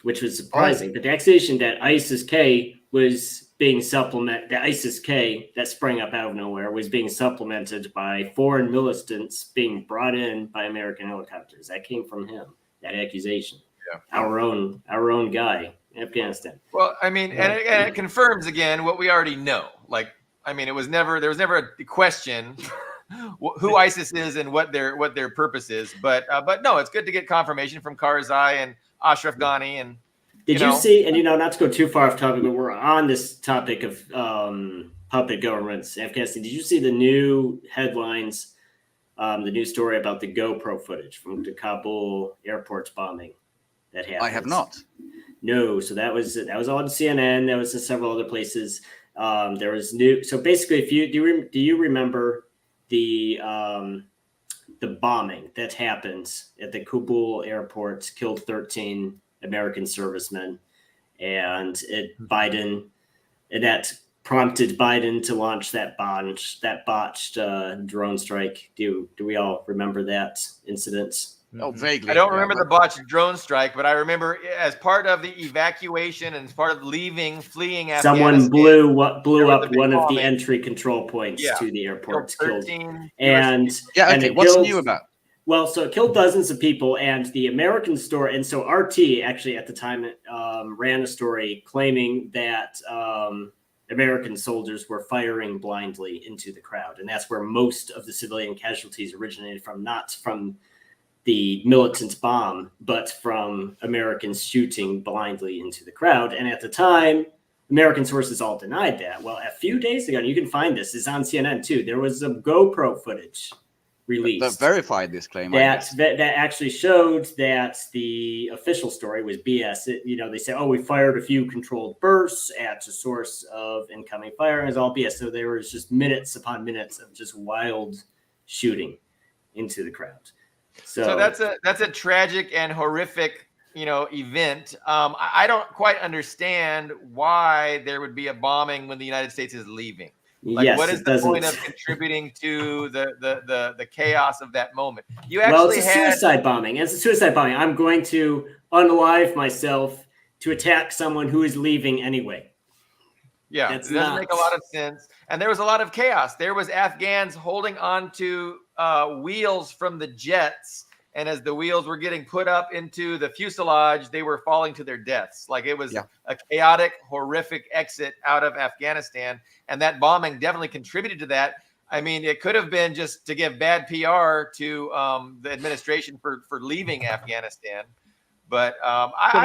Speaker 4: which was surprising. But the accusation that ISIS-K was being supplemented. The ISIS-K that sprang up out of nowhere was being supplemented by foreign militants being brought in by American helicopters. That came from him. That accusation.
Speaker 1: Yeah.
Speaker 4: Our own guy in Afghanistan.
Speaker 1: Well, I mean, and it confirms again what we already know. Like, I mean, there was never a question who ISIS is and what their purpose is. But no, it's good to get confirmation from Karzai and Ashraf Ghani. And
Speaker 4: did you see? And not to go too far off topic, but we're on this topic of puppet governments, Afghanistan. Did you see the new headlines? The new story about the GoPro footage from the Kabul airport's bombing that happened.
Speaker 2: I have not.
Speaker 4: No, so that was on CNN. That was in several other places. There was new. So basically, if you do you remember the bombing that happened at the Kabul airport, killed 13 American servicemen, and that prompted Biden to launch that botched drone strike. Do we all remember that incident?
Speaker 2: Oh, vaguely.
Speaker 1: I don't remember the botched drone strike, but I remember as part of the evacuation and as part of fleeing Afghanistan.
Speaker 4: Someone blew up one of the entry control points to the airport.
Speaker 1: Killed
Speaker 4: what's
Speaker 2: new about?
Speaker 4: Well, so it killed dozens of people, and the American story, and so RT actually at the time ran a story claiming that American soldiers were firing blindly into the crowd, and that's where most of the civilian casualties originated from, not from the militant bomb, but from Americans shooting blindly into the crowd. And at the time, American sources all denied that. Well, a few days ago, and you can find this, it's on CNN too, there was a GoPro footage released
Speaker 2: that verified this claim.
Speaker 4: That actually showed that the official story was BS. They say, we fired a few controlled bursts at a source of incoming fire, and it's all BS. So there was just minutes upon minutes of just wild shooting into the crowd. So
Speaker 1: that's a tragic and horrific, event. I don't quite understand why there would be a bombing when the United States is leaving. Like, what is the point of contributing to the chaos of that moment?
Speaker 4: It's a suicide bombing. It's a suicide bombing. I'm going to unalive myself to attack someone who is leaving anyway.
Speaker 1: Yeah, it doesn't make a lot of sense. And there was a lot of chaos. There was Afghans holding on to wheels from the jets. And as the wheels were getting put up into the fuselage, they were falling to their deaths. Like, it was a chaotic, horrific exit out of Afghanistan. And that bombing definitely contributed to that. I mean, it could have been just to give bad PR to the administration for leaving Afghanistan. But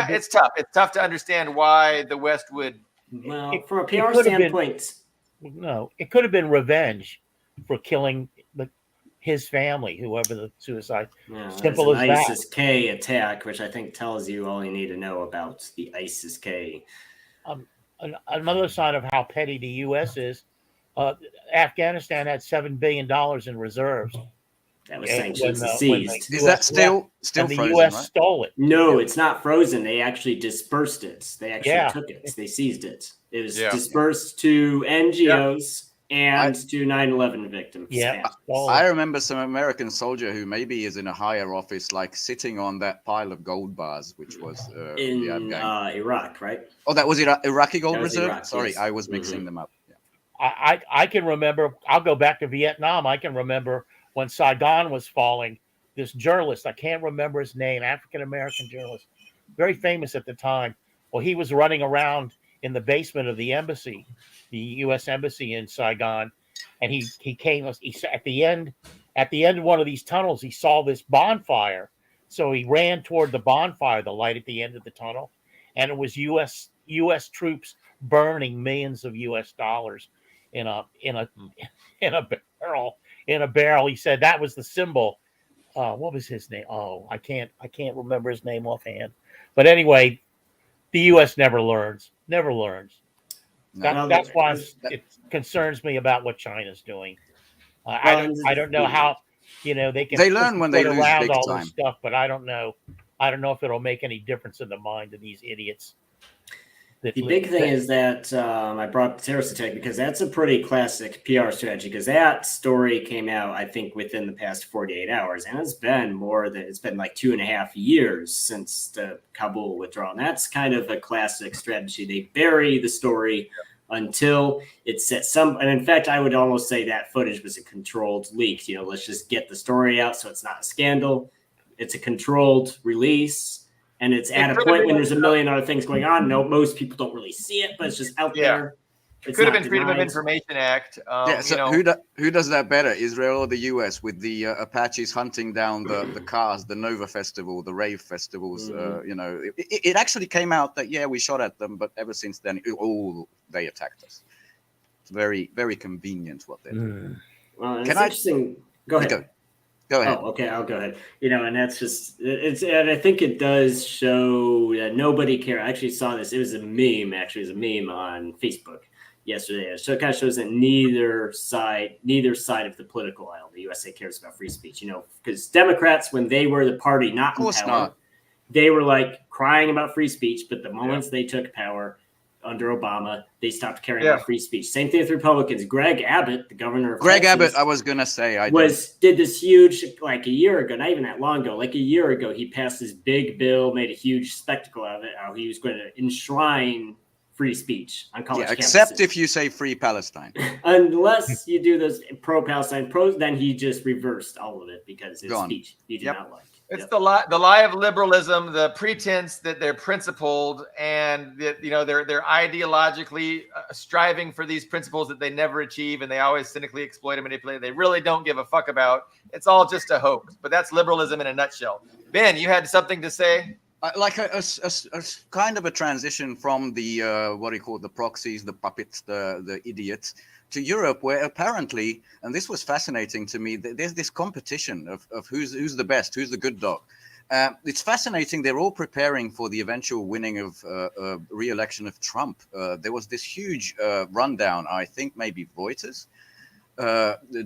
Speaker 1: it's tough. It's tough to understand why the West would.
Speaker 4: Well, from a PR standpoint.
Speaker 3: It could have been revenge for killing his family, whoever the suicide. Simple as that.
Speaker 4: ISIS-K attack, which I think tells you all you need to know about the ISIS-K.
Speaker 3: Another sign of how petty the U.S. is, Afghanistan had $7 billion in reserves.
Speaker 4: That was sanctions seized.
Speaker 2: Is that still
Speaker 3: and
Speaker 2: frozen,
Speaker 3: the U.S.
Speaker 2: right?
Speaker 3: stole it.
Speaker 4: No, it's not frozen. They actually dispersed it. They actually took it. They seized it. It was dispersed to NGOs. And to 9/11 victims.
Speaker 3: Yeah,
Speaker 2: I remember some American soldier who maybe is in a higher office, like sitting on that pile of gold bars, which was
Speaker 4: in Iraq, right?
Speaker 2: Oh, that was Iraqi gold reserve.
Speaker 4: Iraq,
Speaker 2: Sorry,
Speaker 4: yes.
Speaker 2: I was mixing them up.
Speaker 3: Yeah. I can remember. I'll go back to Vietnam. I can remember when Saigon was falling. This journalist, I can't remember his name, African American journalist, very famous at the time. Well, he was running around in the basement of the embassy, the U.S. embassy in Saigon, and he came. He at the end of one of these tunnels, he saw this bonfire, so he ran toward the bonfire, the light at the end of the tunnel, and it was U.S. troops burning millions of U.S. dollars in a barrel. He said that was the symbol. What was his name? Oh, I can't remember his name offhand. But anyway, the U.S. never learns. That's why it concerns me about what China's doing. I don't know how they
Speaker 2: learn when they lose big
Speaker 3: all
Speaker 2: time.
Speaker 3: This stuff, but I don't know if it'll make any difference in the mind of these idiots.
Speaker 4: The big thing is that I brought the terrorist attack because that's a pretty classic PR strategy, because that story came out, I think, within the past 48 hours. And it's been like 2.5 years since the Kabul withdrawal. And that's kind of a classic strategy. They bury the story until it's set some. And in fact, I would almost say that footage was a controlled leak. Let's just get the story out so it's not a scandal. It's a controlled release, and it's at a point when there's a million other things going on. No, most people don't really see it, but it's just out there.
Speaker 1: It could have been Freedom of Information Act.
Speaker 2: So who does that better, Israel or the US, with the Apaches hunting down the cars, the Nova Festival, the rave festivals? It actually came out that, we shot at them, but ever since then, they attacked us. It's very, very convenient what they're doing.
Speaker 4: Well, it's interesting. Go ahead.
Speaker 2: Go ahead.
Speaker 4: Oh, okay, I'll go ahead. And that's just and I think it does show that nobody cares. I actually saw this. It was a meme. Actually, it was a meme on Facebook yesterday. So it kind of shows that neither side of the political aisle, the USA, cares about free speech. Because Democrats, when they were the party not in power, they were like crying about free speech. But the moments they took power under Obama, they stopped caring about free speech. Same thing with Republicans. Greg Abbott, the governor of Texas,
Speaker 2: Abbott, I was gonna say,
Speaker 4: did this huge, like a year ago, not even that long ago, like a year ago, he passed this big bill, made a huge spectacle out of it, how he was going to enshrine free speech on college campuses.
Speaker 2: Except if you say free Palestine.
Speaker 4: Unless you do this pro-Palestine, then he just reversed all of it because it's speech he did not like.
Speaker 1: It's the lie of liberalism, the pretense that they're principled and that they're ideologically striving for these principles that they never achieve, and they always cynically exploit and manipulate. They really don't give a fuck about. It's all just a hoax. But that's liberalism in a nutshell. Ben, you had something to say?
Speaker 2: Like a kind of a transition from the the proxies, the puppets, the idiots, to Europe, where apparently, and this was fascinating to me, there's this competition of who's the best, who's the good dog. It's fascinating. They're all preparing for the eventual winning of re-election of Trump. There was this huge rundown, I think maybe Reuters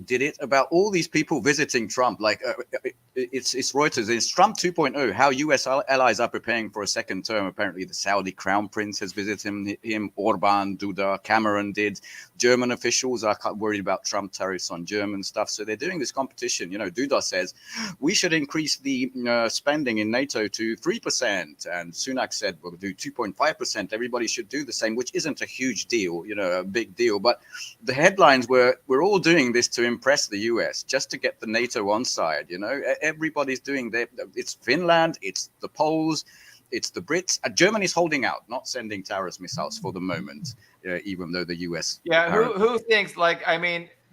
Speaker 2: did it, about all these people visiting Trump. Like it's Reuters. It's Trump 2.0, how U.S. allies are preparing for a second term. Apparently, the Saudi crown prince has visited him. Orban, Duda, Cameron did. German officials are worried about Trump tariffs on German stuff. So they're doing this competition. Duda says we should increase the spending in NATO to 3%, and Sunak said we'll do 2.5%. Everybody should do the same, which isn't a huge deal, a big deal. But the headlines were, we're all doing this to impress the US, just to get the NATO on side. Everybody's doing that. It's Finland, it's the Poles, it's the Brits. Germany's holding out, not sending Taurus missiles for the moment, even though the US.
Speaker 1: Yeah, who thinks I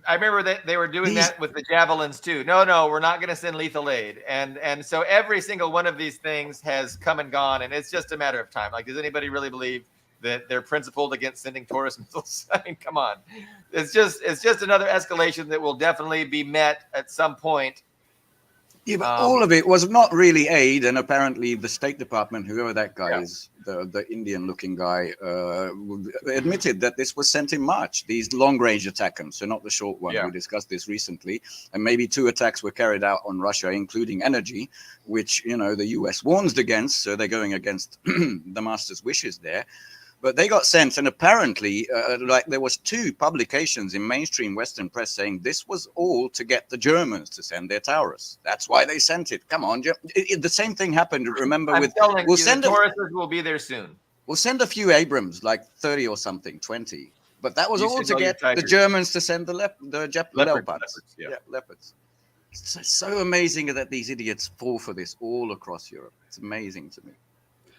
Speaker 1: remember that they were doing that with the javelins too. No, we're not going to send lethal aid, and so every single one of these things has come and gone, and it's just a matter of time. Does anybody really believe that they're principled against sending Taurus missiles? I mean, come on. It's just another escalation that will definitely be met at some point.
Speaker 2: Yeah, but all of it was not really aid, and apparently the State Department, whoever that guy is, the Indian-looking guy, admitted that this was sent in March, these long-range attacks, so not the short one. We discussed this recently, and maybe 2 attacks were carried out on Russia, including energy, which, the US warned against, so they're going against the master's wishes there. But they got sent, and apparently, there was 2 publications in mainstream Western press saying this was all to get the Germans to send their Taurus. That's why they sent it. Come on, the same thing happened. Remember,
Speaker 1: the Tauruses will be there soon.
Speaker 2: We'll send a few Abrams, like 30 or something, 20. But that was all to get the Germans to send the Leopards. Leopards. It's so amazing that these idiots fall for this all across Europe. It's amazing to me.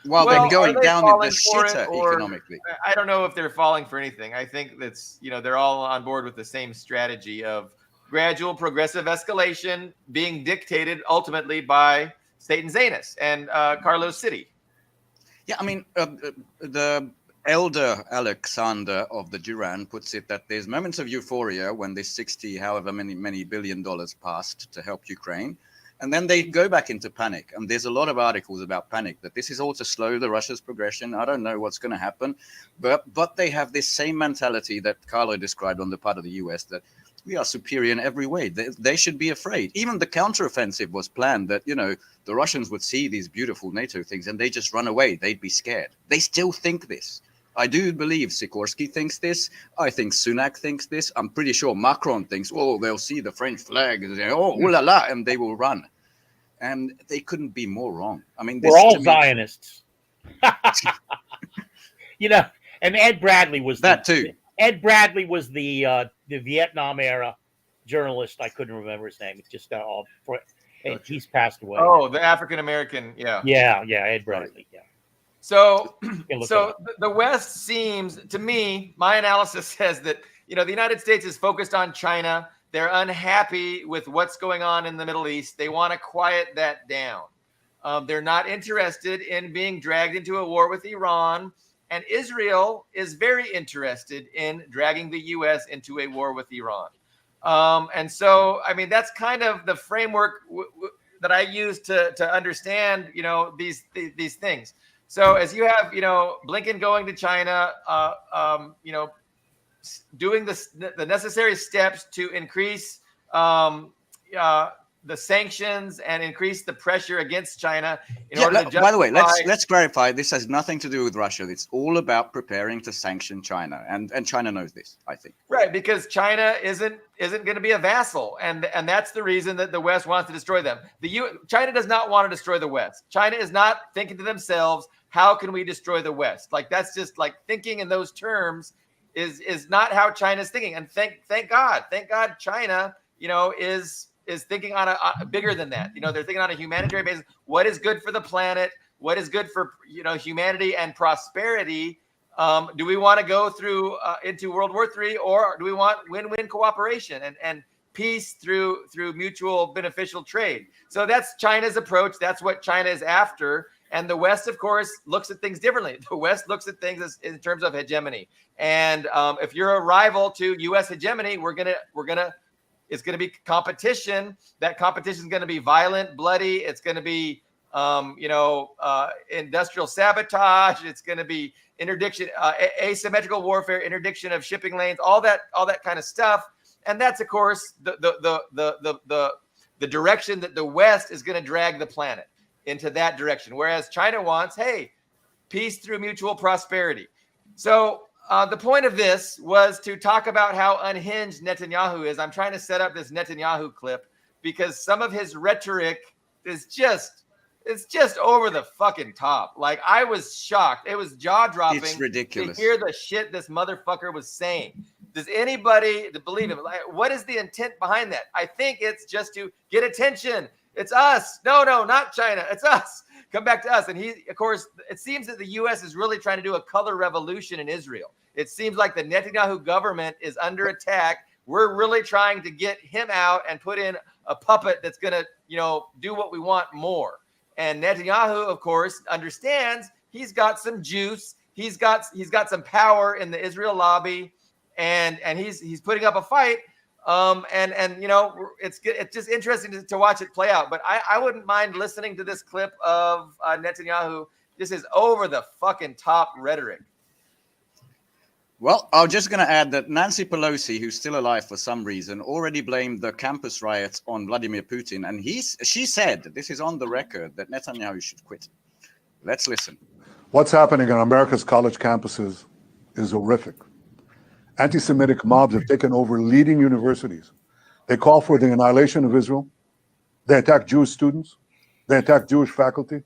Speaker 2: Well, they're going down in the shitter economically.
Speaker 1: I don't know if they're falling for anything. I think that's, they're all on board with the same strategy of gradual progressive escalation being dictated ultimately by Satan Zanus and Carlos City.
Speaker 2: Yeah, I mean, the elder Alexander of the Duran puts it that there's moments of euphoria when this 60, however many billion dollars passed to help Ukraine. And then they go back into panic. And there's a lot of articles about panic, that this is all to slow the Russia's progression. I don't know what's going to happen. But they have this same mentality that Carlo described on the part of the US, that we are superior in every way. They should be afraid. Even the counteroffensive was planned that, the Russians would see these beautiful NATO things and they just run away. They'd be scared. They still think this. I do believe Sikorsky thinks this. I think Sunak thinks this. I'm pretty sure Macron thinks, they'll see the French flag and say, ooh la la, and they will run. And they couldn't be more wrong. I mean,
Speaker 3: we're all Zionists. And Ed Bradley was
Speaker 2: that too.
Speaker 3: Ed Bradley was the Vietnam era journalist. I couldn't remember his name. It's just all. He's passed away.
Speaker 1: Oh, the African American. Yeah.
Speaker 3: Yeah. Ed Bradley. Yeah.
Speaker 1: So the West seems, to me, my analysis says that, the United States is focused on China. They're unhappy with what's going on in the Middle East. They want to quiet that down. They're not interested in being dragged into a war with Iran. And Israel is very interested in dragging the U.S. into a war with Iran. And so, I mean, that's kind of the framework that I use to understand, these things. So as you have, Blinken going to China, doing the necessary steps to increase the sanctions and increase the pressure against China in order to justify.
Speaker 2: By the way, let's clarify. This has nothing to do with Russia. It's all about preparing to sanction China, and China knows this, I think.
Speaker 1: Right, because China isn't going to be a vassal, and that's the reason that the West wants to destroy them. China does not want to destroy the West. China is not thinking to themselves, how can we destroy the West? Like, that's just like thinking in those terms is not how China's thinking. And thank God China, is thinking on a bigger than that. They're thinking on a humanitarian basis. What is good for the planet? What is good for humanity and prosperity? Do we want to go through into World War III, or do we want win-win cooperation and peace through mutual beneficial trade? So that's China's approach. That's what China is after. And the West, of course, looks at things differently. The West looks at things in terms of hegemony. And if you're a rival to U.S. hegemony, it's going to be competition. That competition is going to be violent, bloody. It's going to be, industrial sabotage. It's going to be interdiction, asymmetrical warfare, interdiction of shipping lanes, all that kind of stuff. And that's, of course, the direction that the West is going to drag the planet into, that direction. Whereas China wants, hey, peace through mutual prosperity. So the point of this was to talk about how unhinged Netanyahu is. I'm trying to set up this Netanyahu clip because some of his rhetoric is just over the fucking top. Like, I was shocked. It was jaw-dropping.
Speaker 2: It's ridiculous
Speaker 1: to hear the shit this motherfucker was saying. Does anybody believe him? Like, what is the intent behind that? I think it's just to get attention. It's us. No, not China. It's us. Come back to us. And of course, it seems that the U.S. is really trying to do a color revolution in Israel. It seems like the Netanyahu government is under attack. We're really trying to get him out and put in a puppet that's going to, do what we want more. And Netanyahu, of course, understands he's got some juice. He's got some power in the Israel lobby, and he's putting up a fight. It's just interesting to watch it play out. But I wouldn't mind listening to this clip of Netanyahu. This is over the fucking top rhetoric.
Speaker 2: Well, I'm just going to add that Nancy Pelosi, who's still alive for some reason, already blamed the campus riots on Vladimir Putin. And she said, this is on the record, that Netanyahu should quit. Let's listen.
Speaker 5: What's happening on America's college campuses is horrific. Anti-Semitic mobs have taken over leading universities. They call for the annihilation of Israel. They attack Jewish students. They attack Jewish faculty.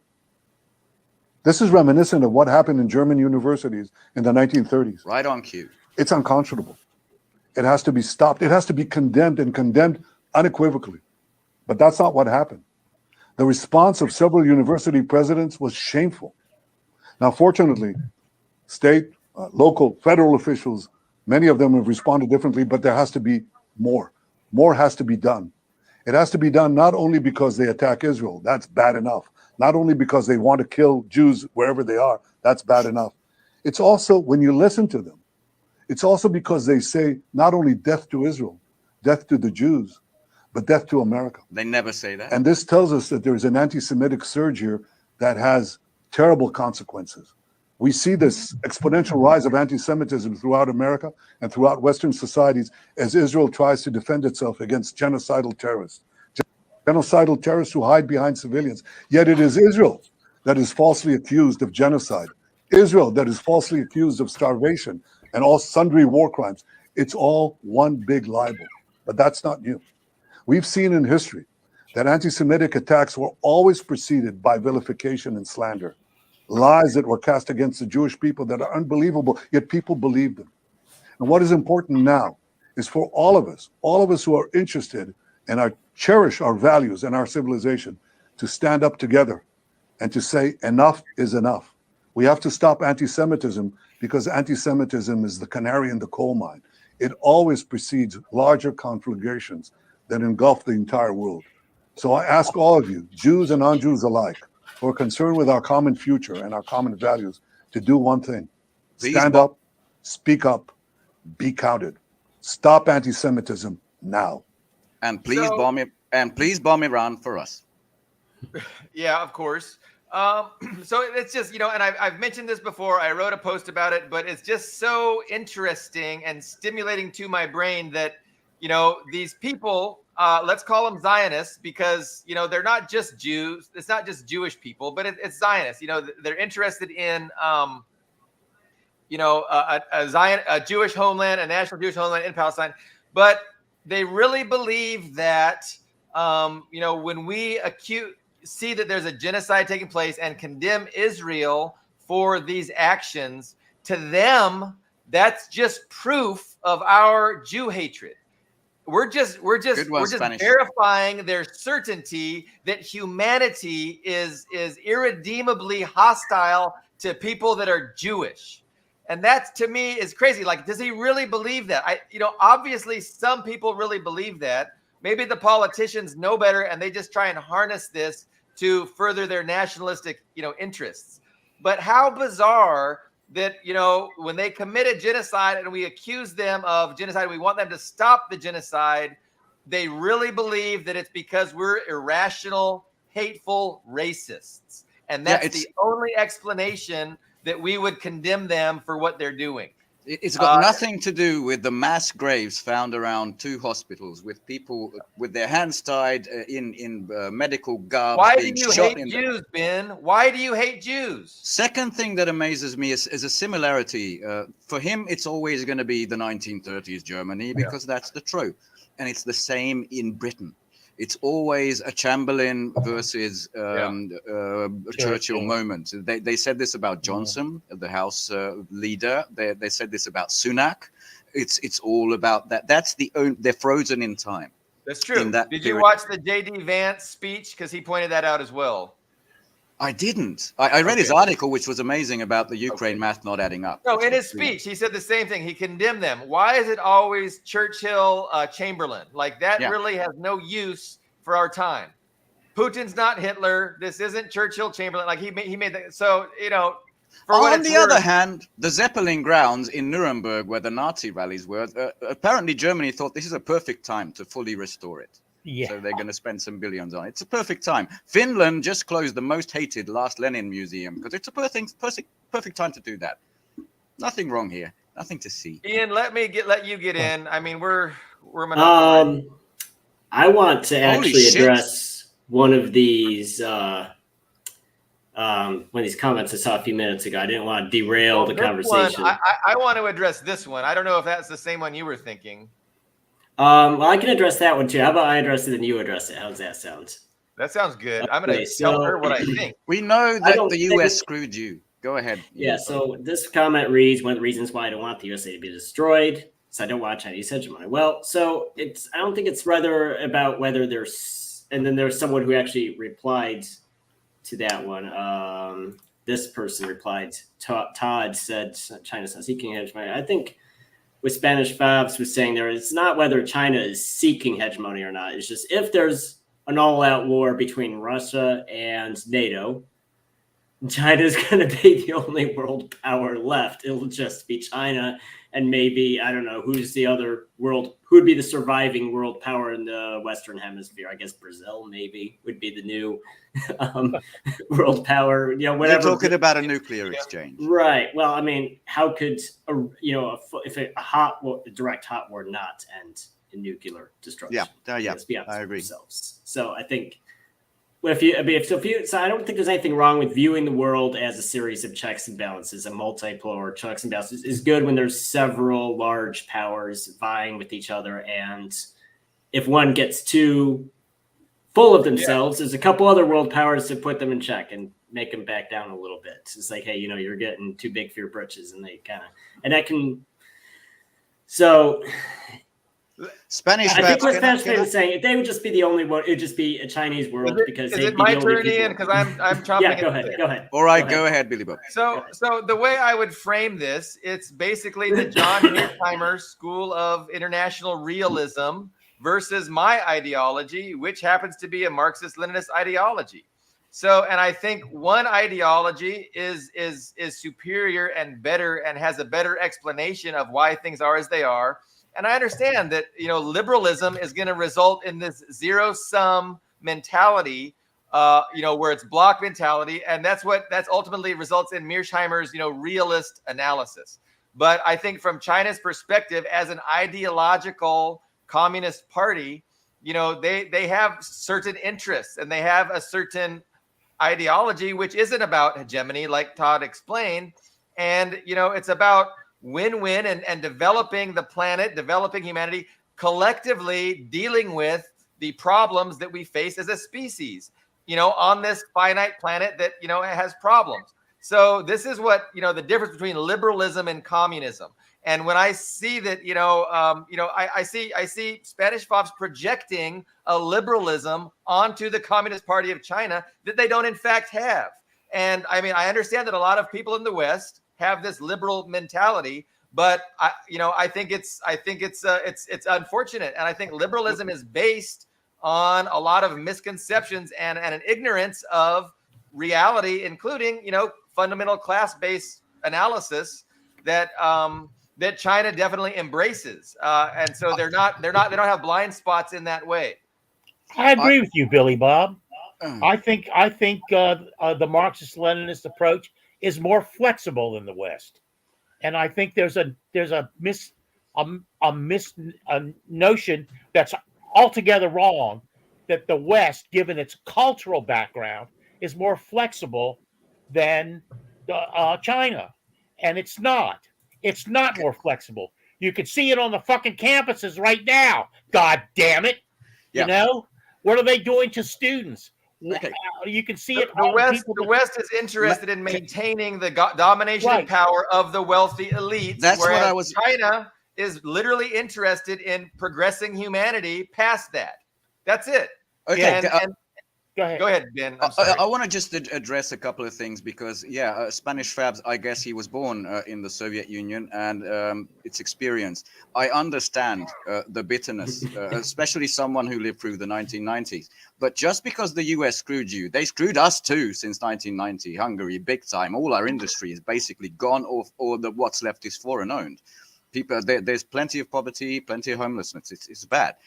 Speaker 5: This is reminiscent of what happened in German universities in the 1930s.
Speaker 2: Right on cue.
Speaker 5: It's unconscionable. It has to be stopped. It has to be condemned, and condemned unequivocally. But that's not what happened. The response of several university presidents was shameful. Now, fortunately, state, local, federal officials, many of them have responded differently, but there has to be more. More has to be done. It has to be done not only because they attack Israel, that's bad enough. Not only because they want to kill Jews wherever they are, that's bad enough. It's also, when you listen to them, it's also because they say not only death to Israel, death to the Jews, but death to America.
Speaker 2: They never say that.
Speaker 5: And this tells us that there's an anti-Semitic surge here that has terrible consequences. We see this exponential rise of anti-Semitism throughout America and throughout Western societies as Israel tries to defend itself against genocidal terrorists. Genocidal terrorists who hide behind civilians. Yet it is Israel that is falsely accused of genocide. Israel that is falsely accused of starvation and all sundry war crimes. It's all one big libel. But that's not new. We've seen in history that anti-Semitic attacks were always preceded by vilification and slander. Lies that were cast against the Jewish people that are unbelievable, yet people believed them. And what is important now is for all of us who are interested and cherish our values and our civilization, to stand up together and to say enough is enough. We have to stop anti-Semitism, because anti-Semitism is the canary in the coal mine. It always precedes larger conflagrations that engulf the entire world. So I ask all of you, Jews and non-Jews alike, who are concerned with our common future and our common values, to do one thing: stand up, speak up, be counted. Stop anti-Semitism now.
Speaker 2: And please bomb Iran for us.
Speaker 1: Yeah, of course. So it's just, and I've mentioned this before. I wrote a post about it, but it's just so interesting and stimulating to my brain that, these people, let's call them Zionists, because, they're not just Jews. It's not just Jewish people, but it's Zionists. They're interested in, a Jewish homeland, a national Jewish homeland in Palestine. But they really believe that, when we see that there's a genocide taking place and condemn Israel for these actions, to them, that's just proof of our Jew hatred. We're just verifying their certainty that humanity is irredeemably hostile to people that are Jewish. And that, to me, is crazy. Like, does he really believe that? Obviously some people really believe that. Maybe the politicians know better and they just try and harness this to further their nationalistic, interests. But how bizarre that, when they committed genocide and we accuse them of genocide, we want them to stop the genocide, they really believe that it's because we're irrational, hateful racists. And that's the only explanation that we would condemn them for what they're doing.
Speaker 2: It's got nothing to do with the mass graves found around 2 hospitals with people with their hands tied in medical garb.
Speaker 1: Why do you hate Jews, Ben? Why do you hate Jews?
Speaker 2: Second thing that amazes me is a similarity. For him, it's always going to be the 1930s Germany, because that's the trope. And it's the same in Britain. It's always a Chamberlain versus Churchill moment. They said this about Johnson, the House leader. They said this about Sunak. It's all about that. They're frozen in time.
Speaker 1: That's true. Did you watch the J.D. Vance speech? Because he pointed that out as well.
Speaker 2: I didn't. I read his article, which was amazing, about the Ukraine math not adding up.
Speaker 1: No, in his speech, he said the same thing. He condemned them. Why is it always Churchill, Chamberlain? Like, that really has no use for our time. Putin's not Hitler. This isn't Churchill, Chamberlain. Like, he made that. So,
Speaker 2: on the other hand, the Zeppelin grounds in Nuremberg, where the Nazi rallies were, apparently Germany thought this is a perfect time to fully restore it.
Speaker 3: Yeah.
Speaker 2: So they're going to spend some billions on it. It's a perfect time. Finland just closed the most hated Last Lenin museum because it's a perfect time to do that. Nothing wrong here. Nothing to see.
Speaker 1: Ian, let you get in. I mean, we're monopolized.
Speaker 4: I want to actually address one of these comments I saw a few minutes ago. I didn't want to derail the conversation.
Speaker 1: I want to address this one. I don't know if that's the same one you were thinking.
Speaker 4: Well, I can address that one too. How about I address it and you address it? How does that sound?
Speaker 1: That sounds good. I'm going to tell her what I think.
Speaker 2: We know that the U.S. screwed you. Go ahead.
Speaker 4: Yeah, so this comment reads, one of the reasons why I don't want the USA to be destroyed is I don't want Chinese hegemony. Well, so I don't think it's rather about whether there's, and then there's someone who actually replied to that one. This person replied, Todd said China's not seeking hegemony. I think with Spanish Fabs was saying there, it's not whether China is seeking hegemony or not. It's just if there's an all-out war between Russia and NATO, China's going to be the only world power left. It'll just be China and maybe, I don't know, who's the other world, who would be the surviving world power in the Western Hemisphere? I guess Brazil maybe would be the new world power, whatever.
Speaker 2: You're talking about a nuclear exchange.
Speaker 4: Right. Well, I mean, how could, if a direct hot war not end in nuclear destruction?
Speaker 2: Yeah, I agree.
Speaker 4: So I think, so I don't think there's anything wrong with viewing the world as a series of checks and balances. A multipolar checks and balances is good when there's several large powers vying with each other. And if one gets too full of themselves, there's a couple other world powers to put them in check and make them back down a little bit. It's like, hey, you're getting too big for your britches, and they kind of, and that can, So
Speaker 2: Spanish.
Speaker 4: I think what Spanish Fab is saying, they would just be the only one. It'd just be a Chinese world because
Speaker 1: is
Speaker 4: they'd
Speaker 1: it
Speaker 4: be
Speaker 1: my
Speaker 4: the only
Speaker 1: turn,
Speaker 4: people.
Speaker 1: Ian? Because I'm chomping.
Speaker 4: Yeah, go ahead.
Speaker 2: All right, go ahead, Billy Bob.
Speaker 1: So the way I would frame this, it's basically the John Mearsheimer School of International Realism versus my ideology, which happens to be a Marxist-Leninist ideology. So, and I think one ideology is superior and better and has a better explanation of why things are as they are. And I understand that, liberalism is going to result in this zero-sum mentality, where it's block mentality. And that's ultimately results in Mearsheimer's, realist analysis. But I think from China's perspective, as an ideological communist party, they have certain interests and they have a certain ideology, which isn't about hegemony, like Todd explained. And, it's about win-win and developing the planet, developing humanity, collectively dealing with the problems that we face as a species, on this finite planet that, has problems. So this is what, the difference between liberalism and communism. And when I see that, I see Spanish Fobs projecting a liberalism onto the Communist Party of China that they don't in fact have. And I mean, I understand that a lot of people in the West have this liberal mentality, but I think it's unfortunate, and I think liberalism is based on a lot of misconceptions and an ignorance of reality, including fundamental class-based analysis that China definitely embraces, and so they don't have blind spots in that way.
Speaker 3: I agree with you, Billy Bob. I think the Marxist-Leninist approach is more flexible than the West, and I think there's a notion that's altogether wrong, that the West, given its cultural background, is more flexible than China, and it's not. It's not more flexible. You can see it on the fucking campuses right now. God damn it!
Speaker 2: Yeah.
Speaker 3: What are they doing to students?
Speaker 2: Okay.
Speaker 3: You can see it.
Speaker 1: The West is interested in maintaining the domination and power of the wealthy elites.
Speaker 2: That's what I was.
Speaker 1: China is literally interested in progressing humanity past that. That's it.
Speaker 2: Okay.
Speaker 1: Go ahead, Ben.
Speaker 2: I want to just address a couple of things because, Spanish Fabs, I guess he was born in the Soviet Union and its experience. I understand the bitterness, especially someone who lived through the 1990s. But just because the US screwed you, they screwed us too since 1990. Hungary, big time. All our industry is basically gone, or what's left is foreign owned. People, there's plenty of poverty, plenty of homelessness. It's bad.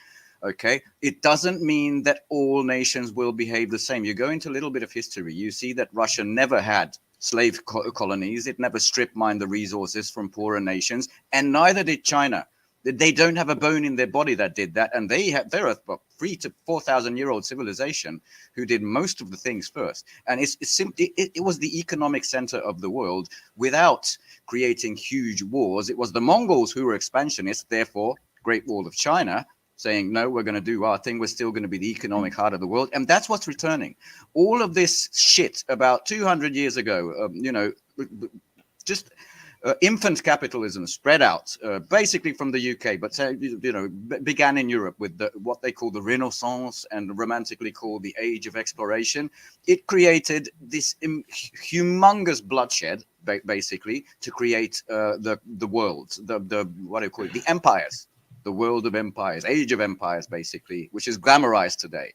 Speaker 2: Okay, it doesn't mean that all nations will behave the same. You go into a little bit of history, you see that Russia never had slave colonies. It never strip mined the resources from poorer nations, and neither did China. They don't have a bone in their body that did that, and they're a 3,000 to 4,000 year old civilization who did most of the things first. And it was the economic center of the world without creating huge wars. It was the Mongols who were expansionists, therefore Great Wall of China, saying, no, we're going to do our thing. We're still going to be the economic heart of the world. And that's what's returning. All of this shit about 200 years ago, just infant capitalism spread out, basically from the UK, but began in Europe with what they call the Renaissance and romantically called the Age of Exploration. It created this humongous bloodshed, basically, to create the world, what do you call it, the empires. The world of empires, age of empires, basically, which is glamorized today,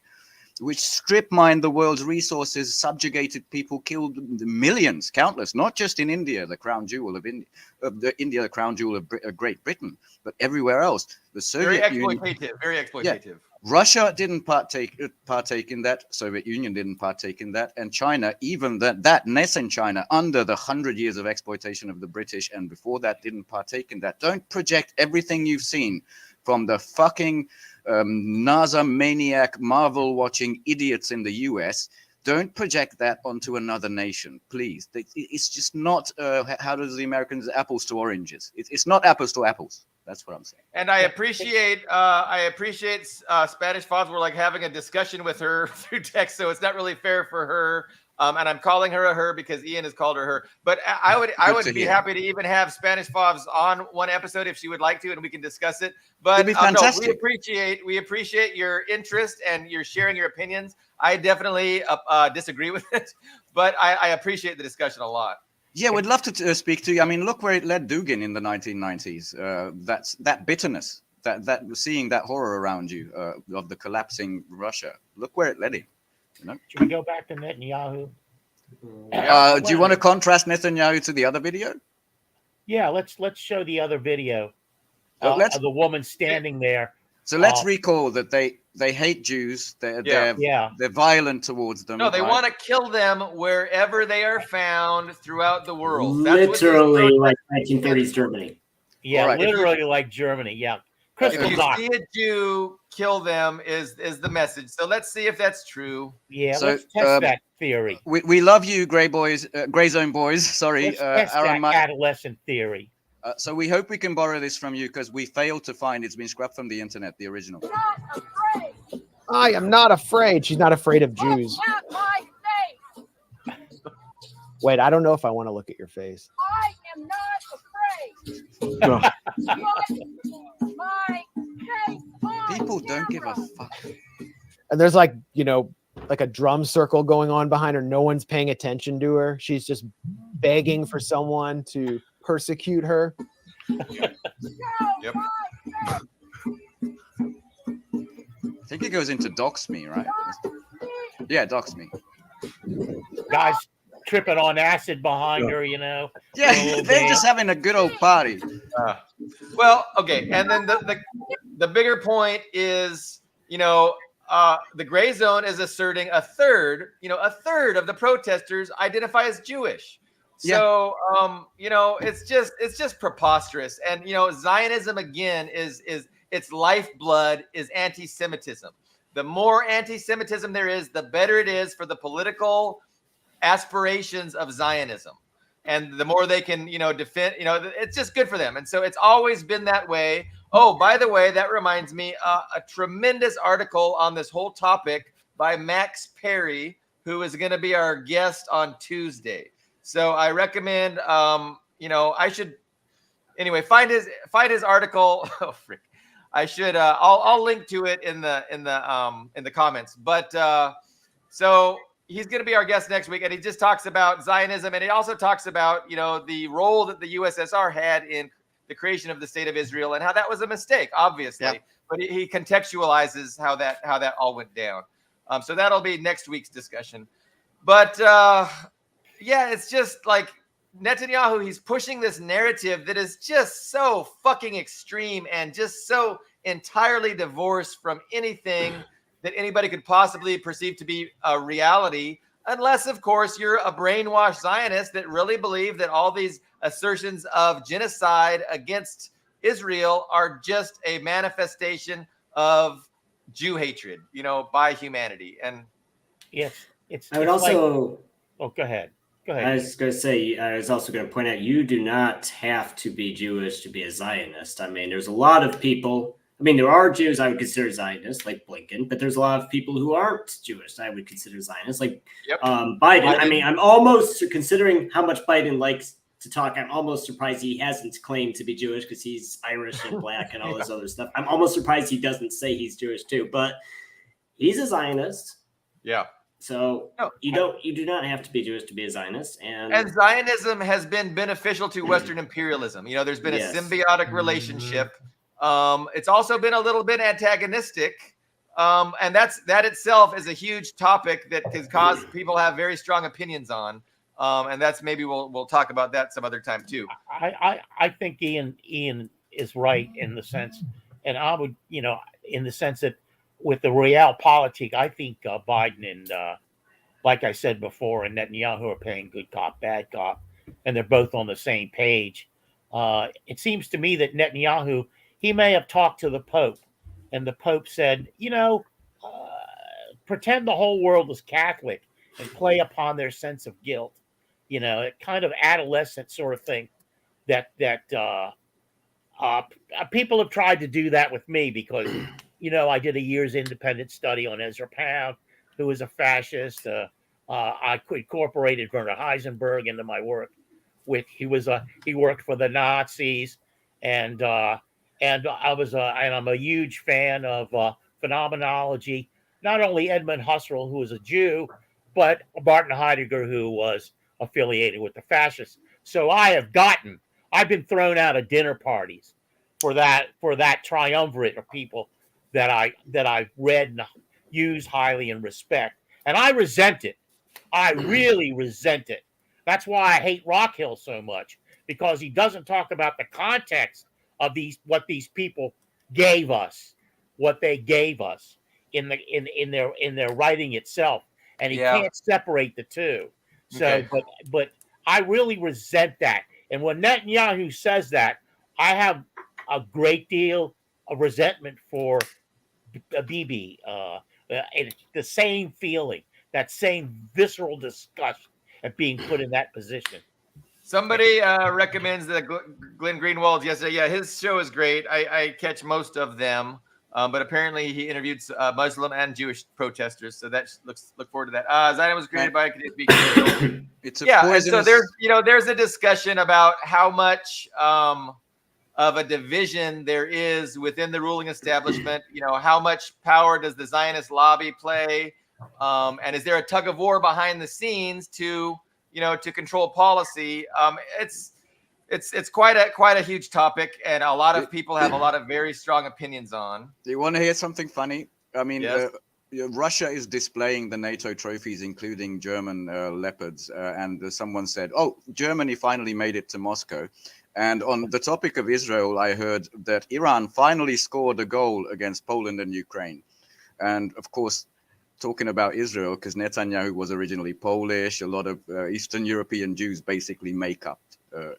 Speaker 2: which strip mined the world's resources, subjugated people, killed millions, countless, not just in India, the crown jewel of India, the crown jewel of Great Britain, but everywhere else. The Soviet Union,
Speaker 1: very exploitative.
Speaker 2: Yeah, Russia didn't partake in that. Soviet Union didn't partake in that, and China, even that nascent China, under the 100 years of exploitation of the British, and before that, didn't partake in that. Don't project everything you've seen from the fucking NASA maniac, Marvel watching idiots in the US. Don't project that onto another nation, please. It's just not. How does the Americans apples to oranges? It's not apples to apples. That's what I'm saying.
Speaker 1: And I appreciate Spanish Fobs. We're like having a discussion with her through text, so it's not really fair for her And I'm calling her a her because Ian has called her her. But I would be happy to even have Spanish Favs on one episode if she would like to, and we can discuss it. But no, we appreciate your interest and you're sharing your opinions. I definitely disagree with it, but I appreciate the discussion a lot.
Speaker 2: Yeah, we'd love to speak to you. I mean, look where it led Dugin in the 1990s. That's that bitterness, that seeing that horror around you of the collapsing Russia. Look where it led him. You know?
Speaker 3: Should we go back to Netanyahu?
Speaker 2: Do you want to contrast Netanyahu to the other video?
Speaker 3: Yeah, let's show the other video of the woman standing there.
Speaker 2: So let's recall that they hate Jews. They're violent towards them.
Speaker 1: No, they want to kill them wherever they are found throughout the world.
Speaker 4: Literally like 1930s Germany.
Speaker 3: Yeah, right. Literally like Germany. Yeah.
Speaker 1: If you see a Jew, kill them is the message. So let's see if that's true.
Speaker 3: Yeah, so, let's test that theory.
Speaker 2: We love you, Gray Zone boys. Sorry,
Speaker 3: let's test that adolescent theory.
Speaker 2: So we hope we can borrow this from you because we failed to find it's been scrubbed from the internet, the original.
Speaker 6: I am not afraid. She's not afraid of Jews. Wait, I don't know if I want to look at your face.
Speaker 7: I am not afraid.
Speaker 2: People don't give a fuck.
Speaker 6: And there's like a drum circle going on behind her. No one's paying attention to her. She's just begging for someone to persecute her.
Speaker 1: Yep.
Speaker 2: I think it goes into dox me, right? Yeah, dox me.
Speaker 3: Guys tripping on acid behind her,
Speaker 2: Yeah, they're just having a good old party.
Speaker 1: Well, okay, and then the bigger point is, the gray zone is asserting a third of the protesters identify as Jewish. So, it's just preposterous. And, Zionism again is its lifeblood is anti-Semitism. The more anti-Semitism there is, the better it is for the political aspirations of Zionism. And the more they can, defend, it's just good for them. And so it's always been that way. Oh, by the way, that reminds me, a tremendous article on this whole topic by Max Perry, who is going to be our guest on Tuesday. So I recommend, I should, anyway, find his article. Oh, frick. I should, I'll link to it in the comments. But so he's going to be our guest next week, and he just talks about Zionism, and he also talks about, the role that the USSR had in the creation of the state of Israel and how that was a mistake, obviously. Yeah. But he contextualizes how that all went down. So that'll be next week's discussion. But it's just like Netanyahu, he's pushing this narrative that is just so fucking extreme and just so entirely divorced from anything that anybody could possibly perceive to be a reality, unless, of course, you're a brainwashed Zionist that really believe that all these assertions of genocide against Israel are just a manifestation of Jew hatred, by humanity. And
Speaker 3: yes,
Speaker 4: I would also.
Speaker 3: Go ahead.
Speaker 4: I was going to say, I was also going to point out, you do not have to be Jewish to be a Zionist. I mean, there's a lot of people. I mean, there are Jews I would consider Zionists, like Blinken, but there's a lot of people who aren't Jewish I would consider Zionists, like Biden. I mean, I'm almost considering how much Biden likes to talk. I'm almost surprised he hasn't claimed to be Jewish because he's Irish and black and all this other stuff. I'm almost surprised he doesn't say he's Jewish too, but he's a Zionist.
Speaker 1: Yeah.
Speaker 4: So you do not have to be Jewish to be a Zionist. And
Speaker 1: Zionism has been beneficial to Western imperialism. There's been a symbiotic relationship. It's also been a little bit antagonistic. And that itself is a huge topic that can cause people to have very strong opinions on. And that's maybe we'll talk about that some other time too.
Speaker 3: I think Ian is right in the sense, and I would, in the sense that with the realpolitik, I think Biden and, like I said before, and Netanyahu are playing good cop, bad cop, and they're both on the same page. It seems to me that Netanyahu, he may have talked to the Pope, and the Pope said, pretend the whole world is Catholic and play upon their sense of guilt. A kind of adolescent sort of thing that people have tried to do that with me because, I did a year's independent study on Ezra Pound, who was a fascist. I incorporated Werner Heisenberg into my work. He worked for the Nazis, and I'm a huge fan of phenomenology. Not only Edmund Husserl, who was a Jew, but Martin Heidegger, who was affiliated with the fascists. So I've been thrown out of dinner parties for that triumvirate of people that I've read and use highly and respect, and I resent it. I really resent it. That's why I hate Rockhill so much, because he doesn't talk about the context of what these people gave us, what they gave us in their writing itself, and he
Speaker 1: Yeah.
Speaker 3: can't separate the two. So,
Speaker 1: Okay.
Speaker 3: but I really resent that. And when Netanyahu says that, I have a great deal of resentment for Bibi. It's the same feeling, that same visceral disgust at being put in that position.
Speaker 1: Somebody recommends that Glenn Greenwald yesterday. Yeah, his show is great. I catch most of them, but apparently he interviewed Muslim and Jewish protesters. So look forward to that. Zion was created by
Speaker 2: it's a
Speaker 1: yeah,
Speaker 2: poisonous...
Speaker 1: and so there's a discussion about how much of a division there is within the ruling establishment. How much power does the Zionist lobby play, and is there a tug of war behind the scenes to control policy? It's quite a huge topic, and a lot of people have a lot of very strong opinions on.
Speaker 2: Do you want to hear something funny? I mean,
Speaker 1: yes.
Speaker 2: Russia is displaying the NATO trophies, including German Leopards, and someone said, "Oh, Germany finally made it to Moscow." And on the topic of Israel, I heard that Iran finally scored a goal against Poland and Ukraine. And of course, talking about Israel, because Netanyahu was originally Polish, a lot of Eastern European Jews basically make up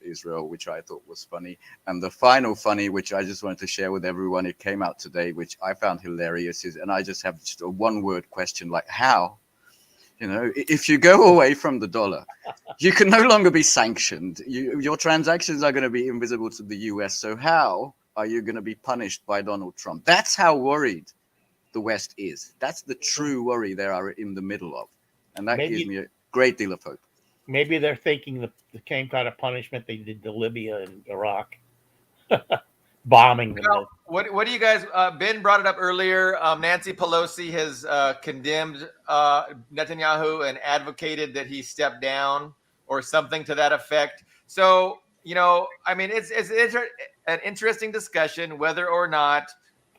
Speaker 2: Israel, which I thought was funny. And the final funny, which I just wanted to share with everyone, it came out today, which I found hilarious, and I just have just a one-word question, like how? If you go away from the dollar, you can no longer be sanctioned. Your transactions are going to be invisible to the US. So how are you going to be punished by Donald Trump? That's how worried the West is. That's the true worry they are in the middle of. And that gives me a great deal of hope.
Speaker 3: Maybe they're thinking the same kind of punishment they did to Libya and Iraq. Bombing them.
Speaker 1: What do you guys? Ben brought it up earlier. Nancy Pelosi has condemned Netanyahu and advocated that he step down or something to that effect. So I mean, it's an interesting discussion whether or not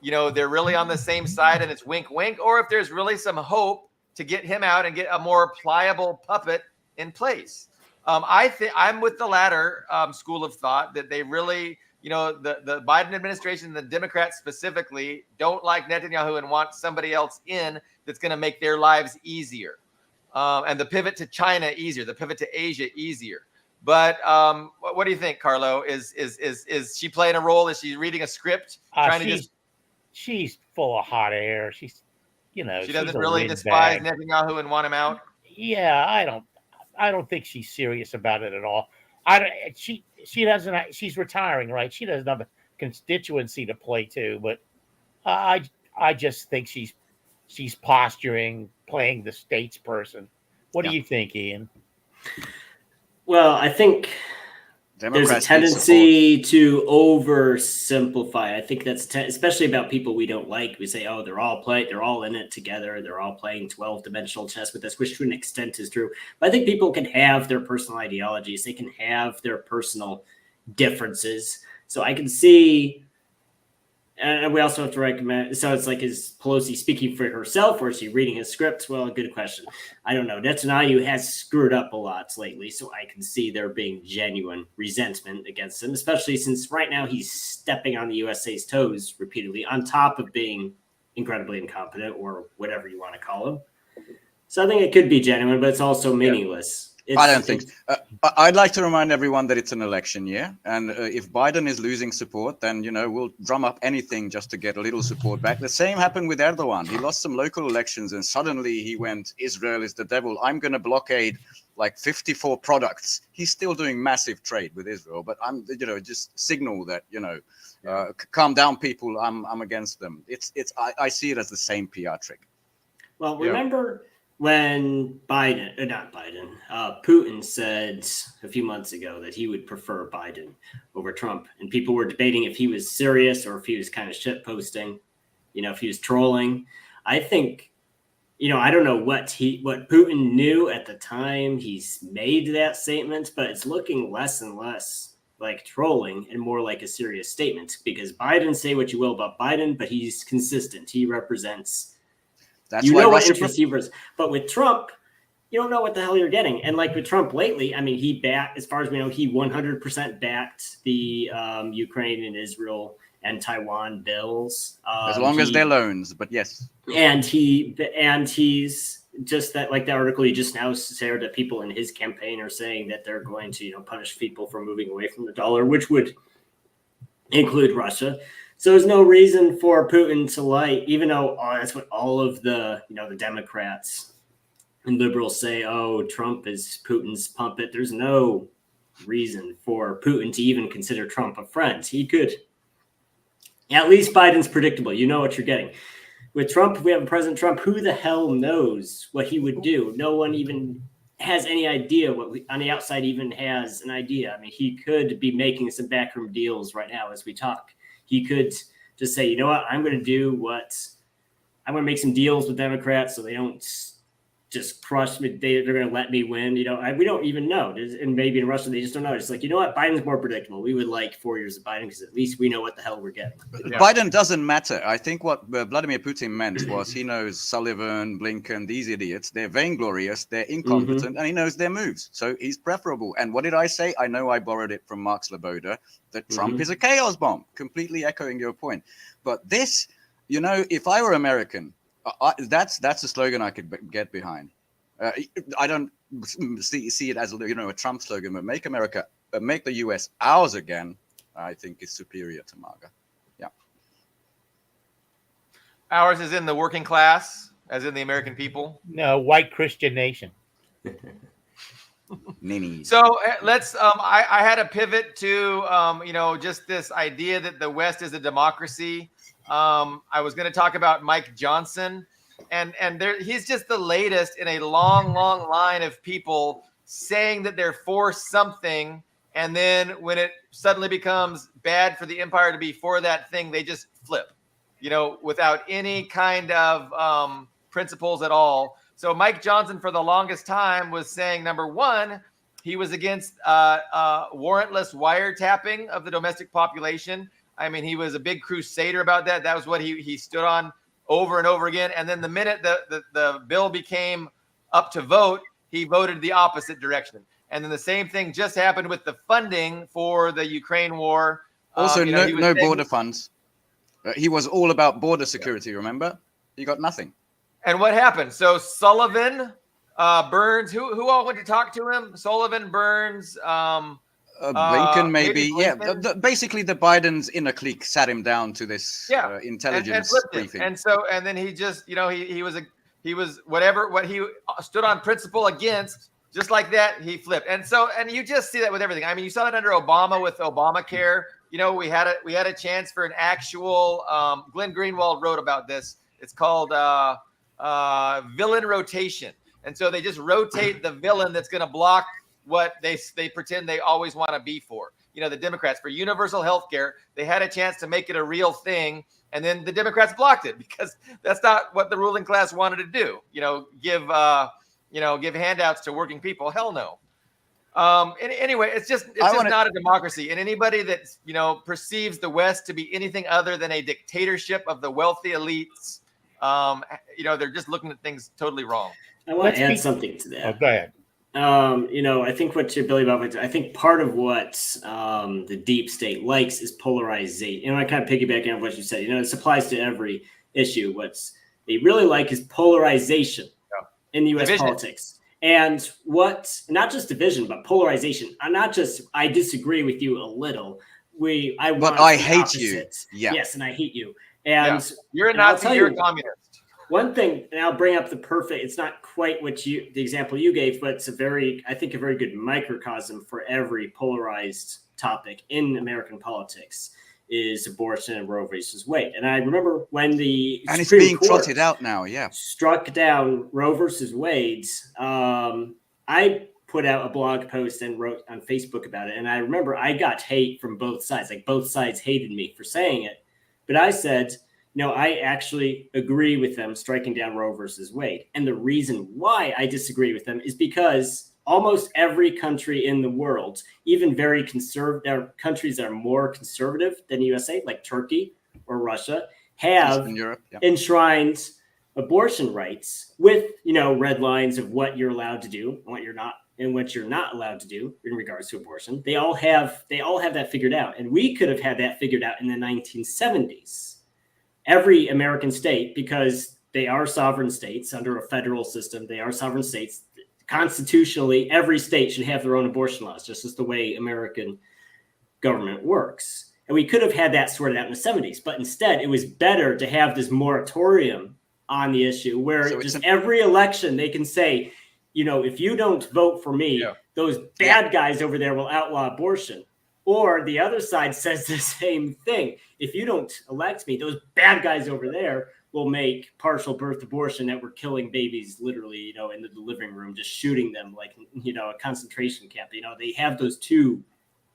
Speaker 1: they're really on the same side and it's wink wink, or if there's really some hope to get him out and get a more pliable puppet in place. I think I'm with the latter school of thought, that they really, the Biden administration, the Democrats specifically, don't like Netanyahu and want somebody else in that's going to make their lives easier, and the pivot to China easier, the pivot to Asia easier. But what do you think, Carlo? Is she playing a role? Is she reading a script?
Speaker 3: She's full of hot air. She
Speaker 1: doesn't really despise Netanyahu and want him out.
Speaker 3: Yeah, I don't think she's serious about it at all. She doesn't. She's retiring, right? She doesn't have a constituency to play to. But I just think she's posturing, playing the statesperson. What do you think, Ian?
Speaker 4: Well, I think there's a tendency to oversimplify. I think that's especially about people we don't like. We say, "Oh, they're all in it together. They're all playing 12-dimensional chess with us," which to an extent is true. But I think people can have their personal ideologies. They can have their personal differences. So I can see, and we also have to recommend. So it's like, is Pelosi speaking for herself, or is she reading his script? Well, good question. I don't know. Netanyahu has screwed up a lot lately, so I can see there being genuine resentment against him, especially since right now he's stepping on the USA's toes repeatedly, on top of being incredibly incompetent, or whatever you want to call him. So I think it could be genuine, but it's also meaningless.
Speaker 2: I don't think. I'd like to remind everyone that it's an election year, and if Biden is losing support, then we'll drum up anything just to get a little support back. The same happened with Erdogan. He lost some local elections, and suddenly he went, "Israel is the devil. I'm going to blockade like 54 products." He's still doing massive trade with Israel, but I'm just signal that calm down, people. I'm against them. I see it as the same PR trick.
Speaker 4: Well, remember when Putin said a few months ago that he would prefer Biden over Trump, and people were debating if he was serious or if he was kind of shit posting, if he was trolling. I think, I don't know what Putin knew at the time he's made that statement, but it's looking less and less like trolling and more like a serious statement, because Biden, say what you will about Biden, but he's consistent. He represents.
Speaker 2: That's why
Speaker 4: what interest he was. But with Trump, you don't know what the hell you're getting. And like with Trump lately, I mean, he backed, as far as we know, he 100% backed the Ukraine and Israel and Taiwan bills.
Speaker 2: As long as they're loans, but yes.
Speaker 4: And he's just that, like that article you just now shared, that people in his campaign are saying that they're going to, punish people for moving away from the dollar, which would include Russia. So there's no reason for Putin to even though that's what all of the, the Democrats and liberals say, oh, Trump is Putin's puppet. There's no reason for Putin to even consider Trump a friend. He could. At least Biden's predictable. You know what you're getting. With Trump, we have President Trump. Who the hell knows what he would do? No one even has any idea on the outside even has an idea. I mean, he could be making some backroom deals right now as we talk. He could just say, you know what, I'm going to make some deals with Democrats so they don't just crush me. They're going to let me win. We don't even know. And maybe in Russia, they just don't know. It's like, you know what, Biden's more predictable. We would like 4 years of Biden because at least we know what the hell we're getting.
Speaker 2: Yeah. Biden doesn't matter. I think what Vladimir Putin meant was he knows Sullivan, Blinken, these idiots. They're vainglorious, they're incompetent, and he knows their moves. So he's preferable. And what did I say? I know I borrowed it from Mark Sloboda, that Trump is a chaos bomb, completely echoing your point. But this, if I were American, that's a slogan I could get behind. I don't see it as a Trump slogan, but make the U.S. ours again. I think is superior to MAGA. Yeah,
Speaker 1: ours is in the working class, as in the American people.
Speaker 3: No, white Christian nation.
Speaker 2: Ninnies.
Speaker 1: So let's. I had a pivot to just this idea that the West is a democracy. I was going to talk about Mike Johnson. And he's just the latest in a long line of people saying that they're for something, and then when it suddenly becomes bad for the empire to be for that thing, they just flip, without any kind of principles at all. So Mike Johnson, for the longest time, was saying, number one, he was against warrantless wiretapping of the domestic population. I mean, he was a big crusader about that. That was what he stood on over and over again. And then the minute the bill became up to vote, he voted the opposite direction. And then the same thing just happened with the funding for the Ukraine war.
Speaker 2: Also, no border funds. He was all about border security, remember? He got nothing.
Speaker 1: And what happened? So Sullivan, Burns, who all went to talk to him? Sullivan, Burns,
Speaker 2: Blinken, maybe. Blinken. Yeah, basically the Biden's inner clique sat him down to this intelligence briefing.
Speaker 1: And then he just, he was what he stood on principle against, just like that, he flipped. And you just see that with everything. I mean, you saw that under Obama with Obamacare. We had a chance for an actual, Glenn Greenwald wrote about this. It's called villain rotation. And so they just rotate the villain that's going to block what they pretend they always want to be for. The Democrats, for universal health care, they had a chance to make it a real thing, and then the Democrats blocked it because that's not what the ruling class wanted to do. Give handouts to working people. Hell no. Anyway, it's just not a democracy, and anybody that perceives the West to be anything other than a dictatorship of the wealthy elites, they're just looking at things totally wrong.
Speaker 4: I want to add something to that.
Speaker 3: Oh, go ahead.
Speaker 4: I think what you're Billy about, I think part of what the deep state likes is polarization. I kind of piggyback on what you said. This applies to every issue. What they really like is polarization in the U.S. politics. And not just division, but polarization. I disagree with you a little. I hate you.
Speaker 2: Yeah.
Speaker 4: Yes, and I hate you. And
Speaker 1: you're a Nazi, you're a communist.
Speaker 4: One thing, and I'll bring up it's not quite the example you gave, but it's a very good microcosm for every polarized topic in American politics, is abortion and Roe versus Wade. And I remember when the
Speaker 2: and it's
Speaker 4: Supreme
Speaker 2: being
Speaker 4: Court
Speaker 2: trotted out now, yeah,
Speaker 4: struck down Roe versus Wade, I put out a blog post and wrote on Facebook about it. And I remember I got hate from both sides. Like both sides hated me for saying it. But I said, no, I actually agree with them striking down Roe versus Wade. And the reason why I disagree with them is because almost every country in the world, even very conservative countries that are more conservative than the USA, like Turkey or Russia, have
Speaker 2: Eastern Europe, yeah,
Speaker 4: enshrined abortion rights with, red lines of what you're allowed to do and what you're not allowed to do in regards to abortion. They all have that figured out. And we could have had that figured out in the 1970s. Every American state, because they are sovereign states under a federal system, they are sovereign states. Constitutionally, every state should have their own abortion laws, just as the way American government works. And we could have had that sorted out in the 70s, but instead it was better to have this moratorium on the issue where so every election they can say, if you don't vote for me, those bad guys over there will outlaw abortion. Or the other side says the same thing. If you don't elect me, those bad guys over there will make partial birth abortion that we're killing babies literally, in the living room, just shooting them like, a concentration camp. They have those two.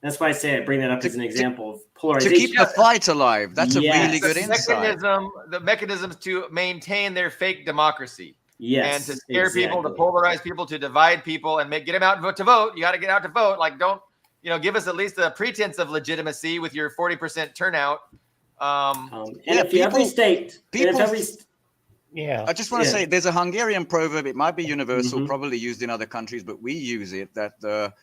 Speaker 4: That's why I say I bring that up as an example of polarization.
Speaker 2: To keep the fight alive. That's a really good insight.
Speaker 1: The mechanisms to maintain their fake democracy.
Speaker 4: Yes.
Speaker 1: And to scare people, to polarize people, to divide people and get them out and vote to vote. You got to get out to vote. Like, don't, give us at least a pretense of legitimacy with your 40% turnout.
Speaker 4: Every state.
Speaker 2: Yeah. I just want to say there's a Hungarian proverb. It might be universal, probably used in other countries, but we use it that the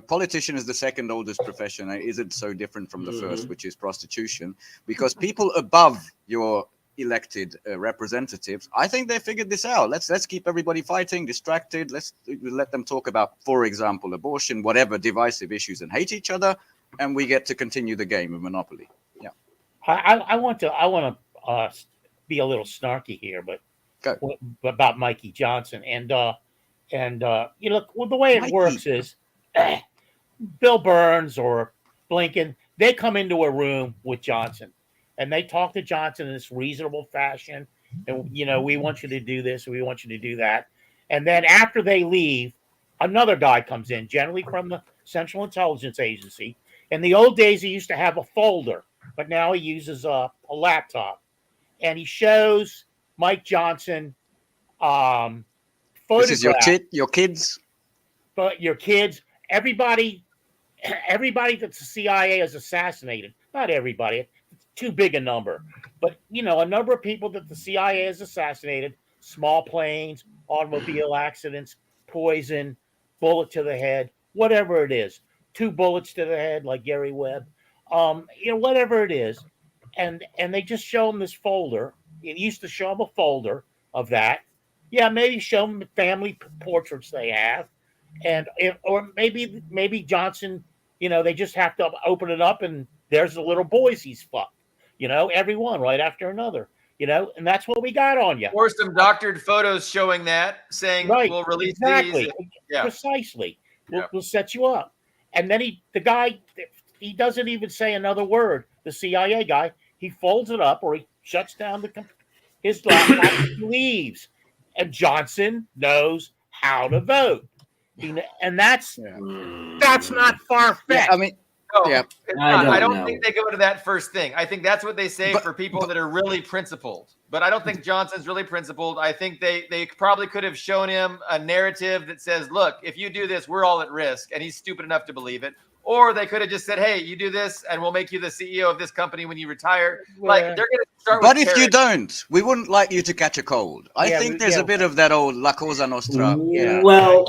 Speaker 2: politician is the second oldest profession. It isn't so different from the first, which is prostitution, because people above your elected representatives, I think they figured this out. Let's keep everybody fighting, distracted. Let's let them talk about, for example, abortion, whatever divisive issues, and hate each other, and we get to continue the game of Monopoly. Yeah.
Speaker 3: I want to be a little snarky here, but about Mikey Johnson and the way it works is Bill Burns or Blinken, they come into a room with Johnson. And they talk to Johnson in this reasonable fashion. And, we want you to do this. We want you to do that. And then after they leave, another guy comes in, generally from the Central Intelligence Agency. In the old days, he used to have a folder, but now he uses a laptop. And he shows Mike Johnson photographs.
Speaker 2: This is your kids?
Speaker 3: But your kids, everybody that the CIA has assassinated. Not everybody. Too big a number, but a number of people that the CIA has assassinated, small planes, automobile accidents, poison, bullet to the head, whatever it is, 2 bullets to the head, like Gary Webb, whatever it is. And they just show them this folder. It used to show them a folder of that. Yeah. Maybe show them the family portraits they have. Or maybe Johnson, they just have to open it up and there's the little boys he's fucked. Every one right after another, and that's what we got on you.
Speaker 1: Or some doctored photos showing that, saying we'll release these.
Speaker 3: Precisely. We'll set you up. And then the guy, he doesn't even say another word. The CIA guy, he folds it up or he shuts down his laptop and leaves. And Johnson knows how to vote. And that's not far-fetched.
Speaker 2: Yeah, I mean,
Speaker 1: I don't think they go to that first thing. I think that's what they say for people that are really principled. But I don't think Johnson's really principled. I think they probably could have shown him a narrative that says, look, if you do this, we're all at risk. And he's stupid enough to believe it. Or they could have just said, hey, you do this and we'll make you the CEO of this company when you retire. Like, they're going to start with
Speaker 2: if you don't, we wouldn't like you to catch a cold. I think there's a bit of that old La Cosa Nostra.
Speaker 4: Well,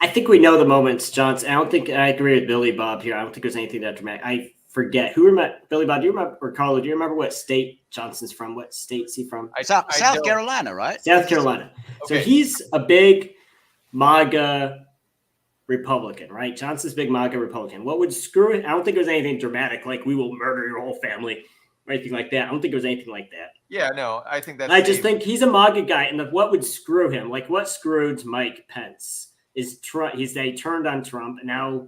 Speaker 4: I think we know the moments, Johnson. I agree with Billy Bob here. I don't think there's anything that dramatic. I forget who remember Billy Bob. Do you remember, or Carlo? Do you remember what state Johnson's from? What state's he from?
Speaker 2: South Carolina, right?
Speaker 4: South Carolina. Okay. So he's a big MAGA Republican, right? Johnson's big MAGA Republican. What would screw it? I don't think there's anything dramatic like we will murder your whole family or anything like that. I don't think there was anything like that.
Speaker 1: Yeah, no, I think that's.
Speaker 4: I just think he's a MAGA guy, and what would screw him? Like what screwed Mike Pence? Is they turned on Trump, and now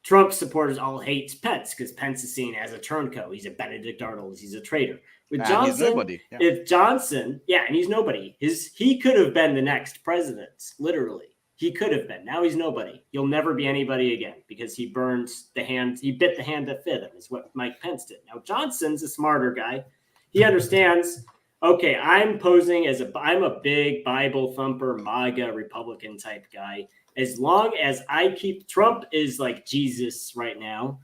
Speaker 4: Trump supporters all hate Pence because Pence is seen as a turncoat. He's a Benedict Arnold. He's a traitor. With Johnson,
Speaker 2: he's nobody. Yeah.
Speaker 4: If Johnson, and he's nobody. He could have been the next president, literally. He could have been. Now he's nobody. He'll never be anybody again because he burned the hand. He bit the hand that fed him, is what Mike Pence did. Now Johnson's a smarter guy. He understands, okay, I'm posing as I'm a big Bible thumper, MAGA Republican type guy. As long as I keep, Trump is like Jesus right now.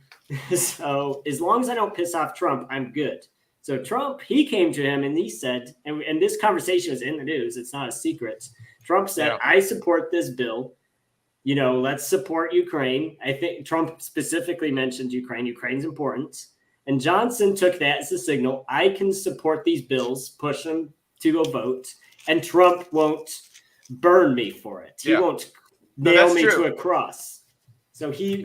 Speaker 4: So as long as I don't piss off Trump, I'm good. So Trump, he came to him and he said, and this conversation is in the news, it's not a secret. Trump said, I support this bill. Let's support Ukraine. I think Trump specifically mentioned Ukraine. Ukraine's important. And Johnson took that as a signal. I can support these bills, push them to go vote, and Trump won't burn me for it. He won't nail me to a cross. So the key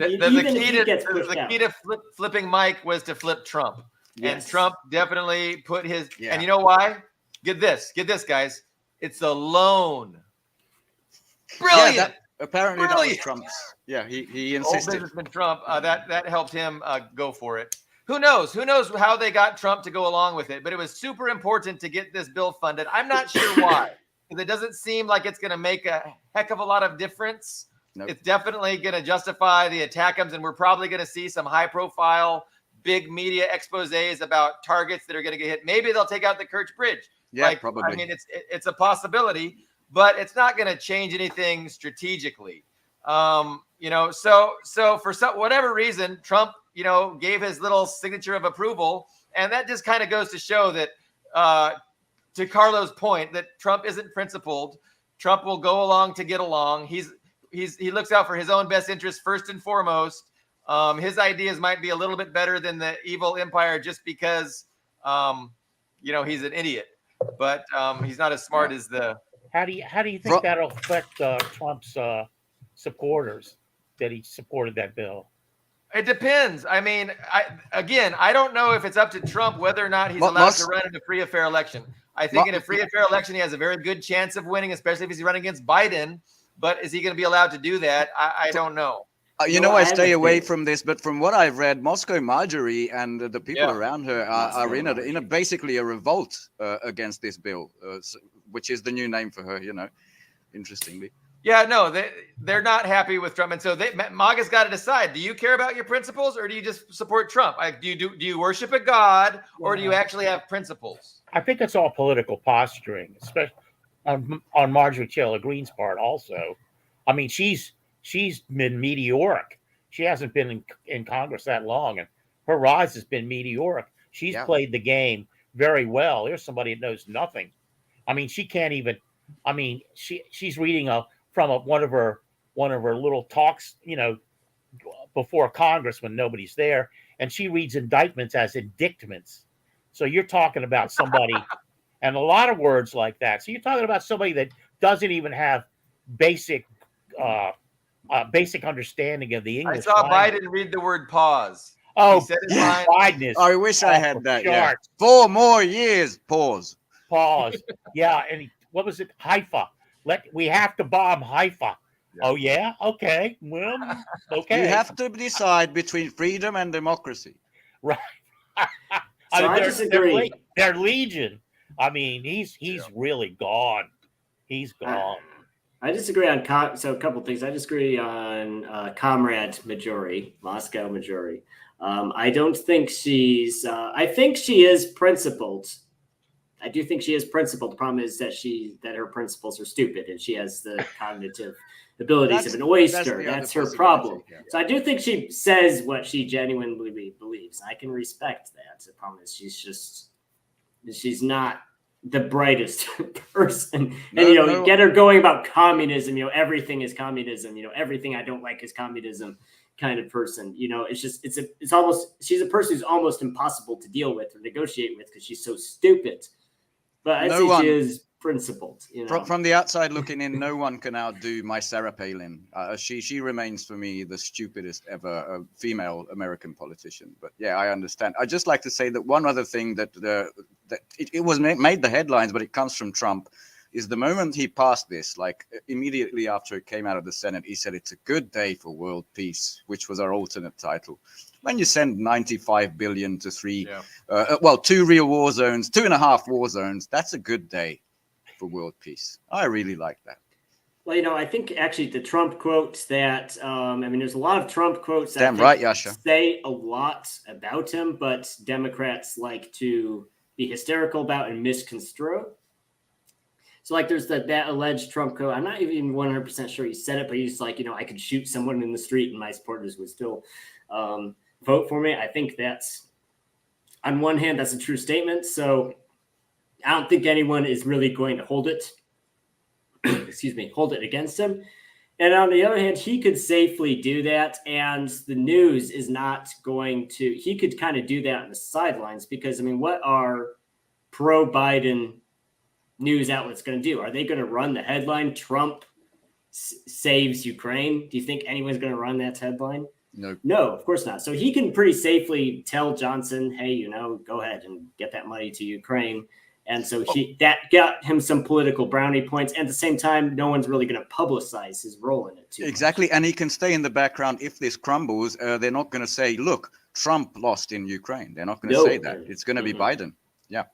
Speaker 1: to flipping Mike was to flip Trump. Yes. And Trump definitely put his and you know why? Get this, guys. It's a loan. Brilliant.
Speaker 2: Yeah, apparently that was Trump's. Yeah, he insisted.
Speaker 1: Old businessman Trump. That helped him go for it. Who knows? Who knows how they got Trump to go along with it? But it was super important to get this bill funded. I'm not sure why. Because it doesn't seem like it's going to make a heck of a lot of difference. Nope. It's definitely going to justify the attackums, and we're probably going to see some high-profile, big media exposés about targets that are going to get hit. Maybe they'll take out the Kerch Bridge.
Speaker 2: Yeah, probably.
Speaker 1: I mean, it's a possibility, but it's not going to change anything strategically. So for whatever reason, Trump, gave his little signature of approval, and that just kind of goes to show that. To Carlo's point, that Trump isn't principled. Trump will go along to get along. He looks out for his own best interest first and foremost. His ideas might be a little bit better than the evil empire just because, he's an idiot. But he's not as smart as the.
Speaker 3: How do you think that'll affect Trump's supporters that he supported that bill?
Speaker 1: It depends. I mean, I don't know if it's up to Trump whether or not he's allowed to run in a free and fair election. I think in a free and fair election, he has a very good chance of winning, especially if he's running against Biden. But is he going to be allowed to do that? I don't know.
Speaker 2: I stay away from this, but from what I've read, Moscow Marjorie and the people around her are in basically a revolt against this bill, which is the new name for her, interestingly.
Speaker 1: Yeah, no, they're not happy with Trump. And so MAGA's got to decide, do you care about your principles or do you just support Trump? Do you worship a god or do you actually have principles?
Speaker 3: I think it's all political posturing, especially on Marjorie Taylor Greene's part also. I mean, she's been meteoric. She hasn't been in Congress that long, and her rise has been meteoric. She's played the game very well. Here's somebody that knows nothing. I mean, she can't even. I mean, she's reading from one of her little talks, before Congress when nobody's there, and she reads indictments as indictments. So you're talking about somebody, and a lot of words like that. So you're talking about somebody that doesn't even have basic understanding of the English.
Speaker 1: I saw language. Biden read the word pause.
Speaker 3: Oh, Biden is.
Speaker 2: I wish I had that. Yeah. 4 more years. Pause. Yeah, and what was it? Haifa. We have to bomb Haifa. Yeah. Oh yeah. Okay. Well. Okay. You have to decide between freedom and democracy.
Speaker 3: Right.
Speaker 4: So I disagree.
Speaker 3: They're legion. I mean, he's really gone. He's gone.
Speaker 4: I disagree on a couple things. I disagree on Comrade Majori, Moscow Majori. I don't think she's. I think she is principled. I do think she is principled. The problem is that her principles are stupid, and she has the cognitive abilities of an oyster. That's her problem. Yeah. So I do think she says what she genuinely believes. I can respect that. The problem is she's not the brightest person. And get her going about communism. Everything is communism. Everything I don't like is communism. Kind of person. It's almost, she's a person who's almost impossible to deal with or negotiate with because she's so stupid. But I see she is principled.
Speaker 2: From the outside looking in, no one can outdo my Sarah Palin. She remains for me the stupidest ever female American politician. But yeah, I understand. I just like to say that one other thing that it was made the headlines, but it comes from Trump. is the moment he passed this, like immediately after it came out of the Senate, he said it's a good day for world peace, which was our alternate title. When you send 95 billion to two real war zones, 2.5 war zones, that's a good day for world peace. I really like that.
Speaker 4: Well, I think actually the Trump quotes that, there's a lot of Trump quotes that
Speaker 2: Damn right, Yasha.
Speaker 4: say a lot about him, but Democrats like to be hysterical about and misconstrue. So like there's that alleged Trump quote. I'm not even 100% sure he said it, but he's like, I could shoot someone in the street and my supporters would still vote for me. I think that's, on one hand, that's a true statement. So I don't think anyone is really going to hold it against him. And on the other hand, he could safely do that. And the news is not going to, he could kind of do that on the sidelines because, what are pro-Biden news outlets going to do? Are they going to run the headline, Trump saves Ukraine? Do you think anyone's going to run that headline? No, of course not. So he can pretty safely tell Johnson, hey, go ahead and get that money to Ukraine. And so that got him some political brownie points. At the same time, no one's really going to publicize his role in it too
Speaker 2: Exactly.
Speaker 4: much.
Speaker 2: And he can stay in the background. If this crumbles, they're not going to say, look, Trump lost in Ukraine. They're not going to say that. It's going to be Biden. Yeah.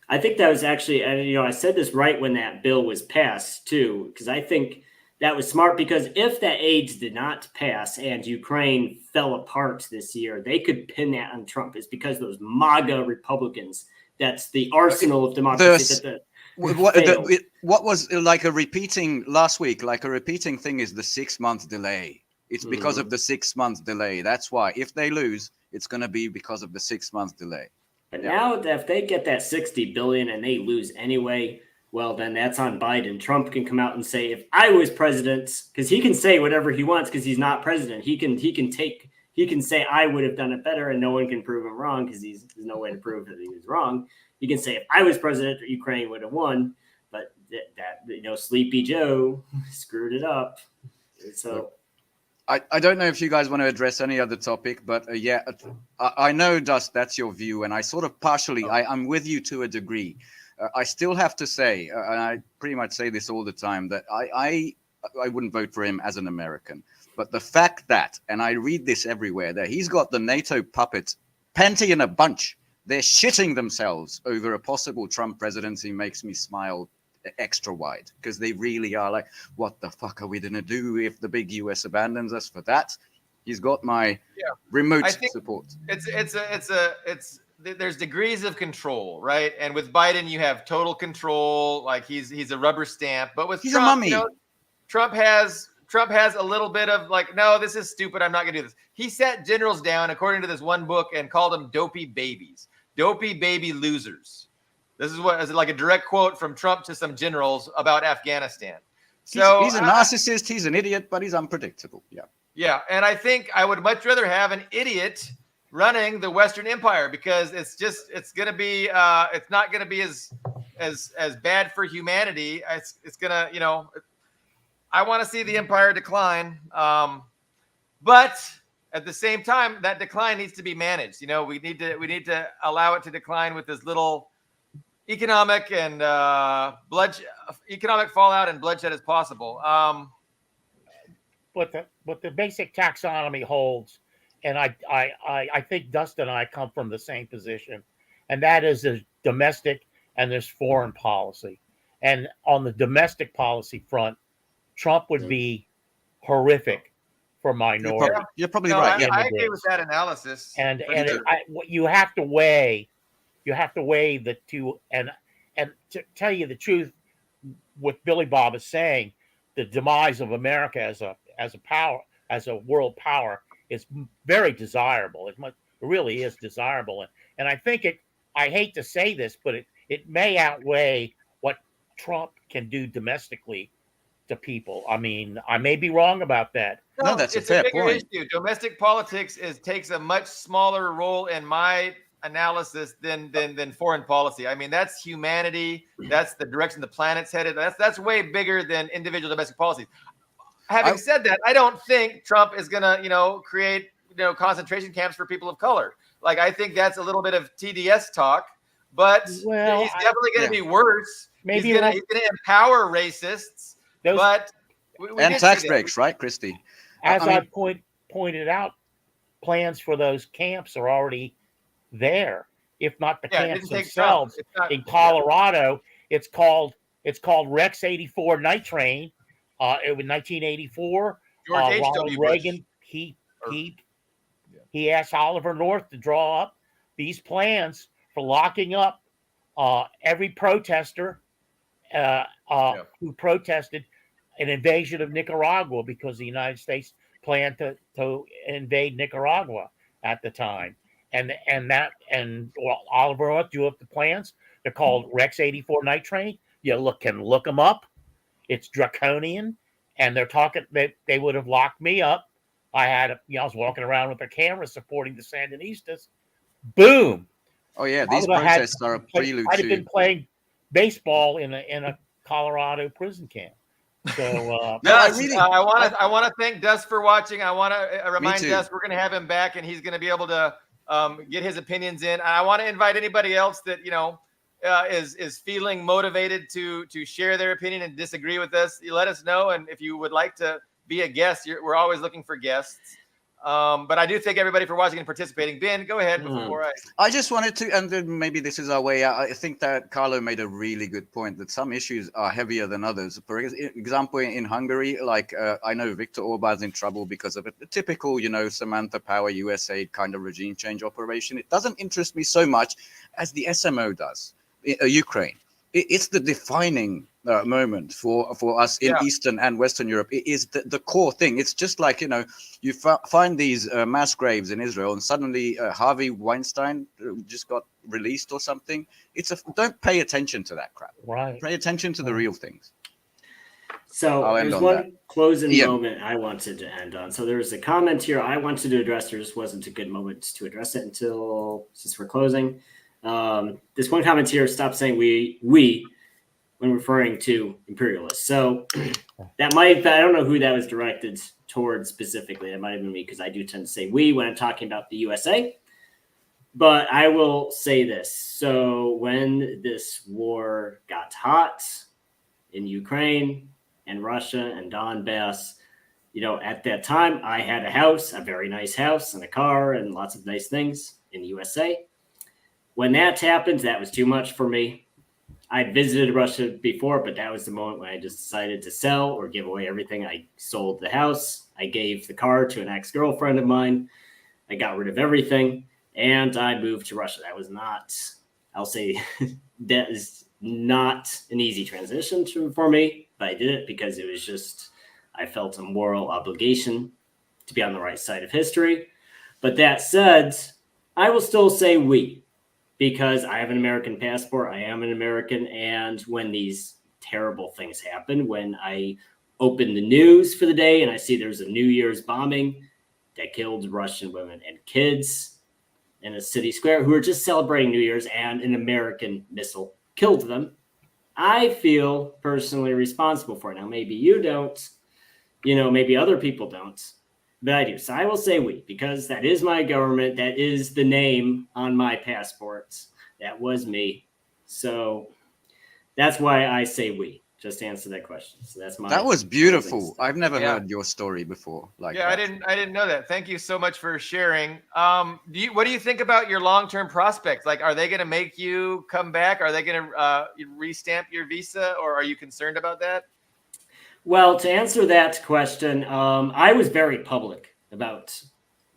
Speaker 4: I think that was actually, I said this right when that bill was passed too, because I think that was smart, because if that aid did not pass and Ukraine fell apart this year, they could pin that on Trump. It's because those MAGA Republicans, that's the arsenal of democracy.
Speaker 2: What was like a repeating last week, like a repeating thing is the 6-month delay. It's because of the 6-month delay. That's why if they lose, it's going to be because of the 6-month delay.
Speaker 4: But now if they get that 60 billion and they lose anyway, well, then that's on Biden. Trump can come out and say, if I was president, because he can say whatever he wants because he's not president. He can say I would have done it better and no one can prove him wrong because there's no way to prove that he was wrong. He can say if I was president, Ukraine would have won, but that Sleepy Joe screwed it up. So
Speaker 2: I don't know if you guys want to address any other topic, but I know, Dust, that's your view, and I sort of partially, I'm with you to a degree. I still have to say, and I pretty much say this all the time, that I wouldn't vote for him as an American. But the fact that, and I read this everywhere, that he's got the NATO puppets panting in a bunch. They're shitting themselves over a possible Trump presidency makes me smile extra wide, because they really are like, what the fuck are we going to do if the big US abandons us for that? He's got my remote support.
Speaker 1: There's degrees of control, right? And with Biden, you have total control. Like he's a rubber stamp. But with Trump, Trump has a little bit of like, no, this is stupid. I'm not going to do this. He sat generals down, according to this one book, and called them dopey babies, dopey baby losers. This is what is like a direct quote from Trump to some generals about Afghanistan. So
Speaker 2: he's a narcissist. He's an idiot, but he's unpredictable. Yeah.
Speaker 1: Yeah. And I think I would much rather have an idiot running the Western Empire, because it's going to be it's not going to be as bad for humanity. It's going to, I want to see the empire decline. But at the same time, that decline needs to be managed. We need to allow it to decline with as little economic and economic fallout and bloodshed as possible.
Speaker 3: But the basic taxonomy holds, and I think Dustin and I come from the same position, and that is there's domestic and there's foreign policy. And on the domestic policy front, Trump would be horrific for minorities.
Speaker 2: You're probably right.
Speaker 1: I agree with that analysis.
Speaker 3: And you have to weigh the two. And to tell you the truth, what Billy Bob is saying, the demise of America as a world power is very desirable. It really is desirable. And I think I hate to say this, but it may outweigh what Trump can do domestically to people. I mean, I may be wrong about that.
Speaker 2: No, that's a fair
Speaker 1: bigger
Speaker 2: point.
Speaker 1: issue. Domestic politics takes a much smaller role in my analysis than foreign policy. I mean, that's humanity. That's the direction the planet's headed. That's way bigger than individual domestic policies. Having said that, I don't think Trump is gonna, create, concentration camps for people of color. Like, I think that's a little bit of TDS talk, but he's definitely going to be worse
Speaker 3: maybe
Speaker 1: he's gonna empower racists, but we
Speaker 2: and
Speaker 1: did
Speaker 2: tax
Speaker 1: see that.
Speaker 2: breaks, right, Christy?
Speaker 3: As I pointed out, plans for those camps are already there. If not the camps themselves, in Colorado, it's called Rex 84 Night Train. It was 1984.
Speaker 1: George
Speaker 3: Ronald Reagan he asked Oliver North to draw up these plans for locking up every protester who protested an invasion of Nicaragua, because the United States planned to invade Nicaragua at the time. And Oliver North drew up the plans. They're called Rex 84 Night Train. You can look them up. It's draconian, and they're talking that they would have locked me up. I was walking around with a camera supporting the Sandinistas. Boom.
Speaker 2: Oh yeah, these protests are a prelude to.
Speaker 3: I'd have been playing baseball in a Colorado prison camp. So
Speaker 1: I want to thank Dust for watching. I want to remind Dust we're going to have him back, and he's going to be able to get his opinions in. And I want to invite anybody else that is feeling motivated to share their opinion and disagree with us. You let us know, and if you would like to be a guest, we're always looking for guests. But I do thank everybody for watching and participating. Ben, go ahead before
Speaker 2: I just wanted to, and then maybe this is our way out. I think that Carlo made a really good point that some issues are heavier than others. For example, in Hungary, I know Viktor Orban's in trouble because of it. The typical, Samantha Power USA kind of regime change operation. It doesn't interest me so much as the SMO does. Ukraine. It's the defining moment for us in Eastern and Western Europe. It is the core thing. It's just like, you find these mass graves in Israel, and suddenly Harvey Weinstein just got released or something. Don't pay attention to that crap.
Speaker 3: Right.
Speaker 2: Pay attention to the real things.
Speaker 4: So there's one closing moment I wanted to end on. So there's a comment here I wanted to address. There just wasn't a good moment to address it since we're closing. This one comment here, stop saying we when referring to imperialists. So I don't know who that was directed towards specifically. It might have been me, because I do tend to say we when I'm talking about the USA. But I will say this. So when this war got hot in Ukraine and Russia and Donbass, at that time I had a house, a very nice house, and a car and lots of nice things in the USA. When that happened, that was too much for me. I'd visited Russia before, but that was the moment when I just decided to sell or give away everything. I sold the house. I gave the car to an ex-girlfriend of mine. I got rid of everything, and I moved to Russia. That was not, I'll say, that is not an easy transition for me, but I did it because it was just, I felt a moral obligation to be on the right side of history. But that said, I will still say we. Because I have an American passport, I am an American, and when these terrible things happen, when I open the news for the day and I see there's a New Year's bombing that killed Russian women and kids in a city square who were just celebrating New Year's, and an American missile killed them, I feel personally responsible for it. Now, maybe you don't, maybe other people don't. But I do. So I will say we, because that is my government. That is the name on my passports. That was me. So that's why I say we, just to answer that question. So that was beautiful.
Speaker 2: I've never heard your story before.
Speaker 1: I didn't know that. Thank you so much for sharing. What do you think about your long-term prospects? Are they going to make you come back? Are they going to restamp your visa, or are you concerned about that?
Speaker 4: Well, to answer that question, I was very public about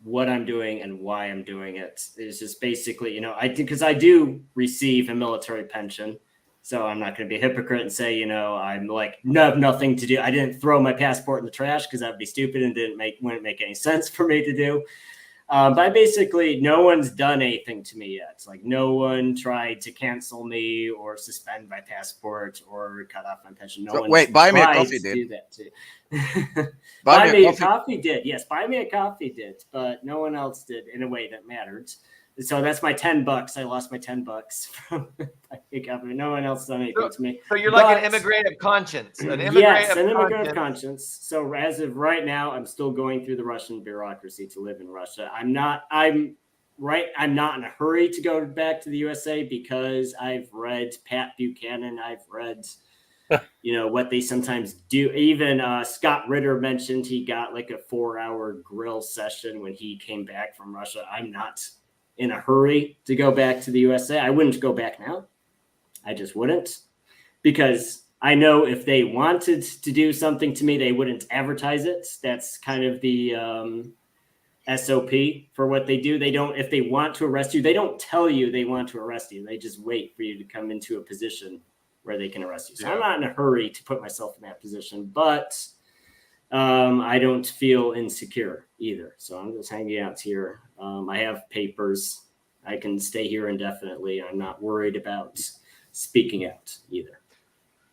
Speaker 4: what I'm doing and why I'm doing it. It's just basically, because I do receive a military pension. So I'm not going to be a hypocrite and say, I'm have nothing to do. I didn't throw my passport in the trash because that would be stupid and wouldn't make any sense for me to do. But basically, no one's done anything to me yet. No one tried to cancel me or suspend my passport or cut off my pension.
Speaker 2: Buy me a coffee did.
Speaker 4: Do that too. Buy me a coffee did. Yes, buy me a coffee did, but no one else did in a way that mattered. So that's my $10. I lost my $10 from no one else done anything to me.
Speaker 1: So you're an immigrant of conscience. An
Speaker 4: immigrant of conscience. So as of right now, I'm still going through the Russian bureaucracy to live in Russia. I'm I'm not in a hurry to go back to the USA because I've read Pat Buchanan. I've read, what they sometimes do. Even Scott Ritter mentioned he got like a 4-hour grill session when he came back from Russia. I'm not in a hurry to go back to the USA. I wouldn't go back now. I just wouldn't, because I know if they wanted to do something to me, they wouldn't advertise it. That's kind of the SOP for what they do. They don't, if they want to arrest you, they don't tell you they want to arrest you. They just wait for you to come into a position where they can arrest you. So I'm not in a hurry to put myself in that position, but I don't feel insecure either. So I'm just hanging out here. I have papers. I can stay here indefinitely. I'm not worried about speaking out either.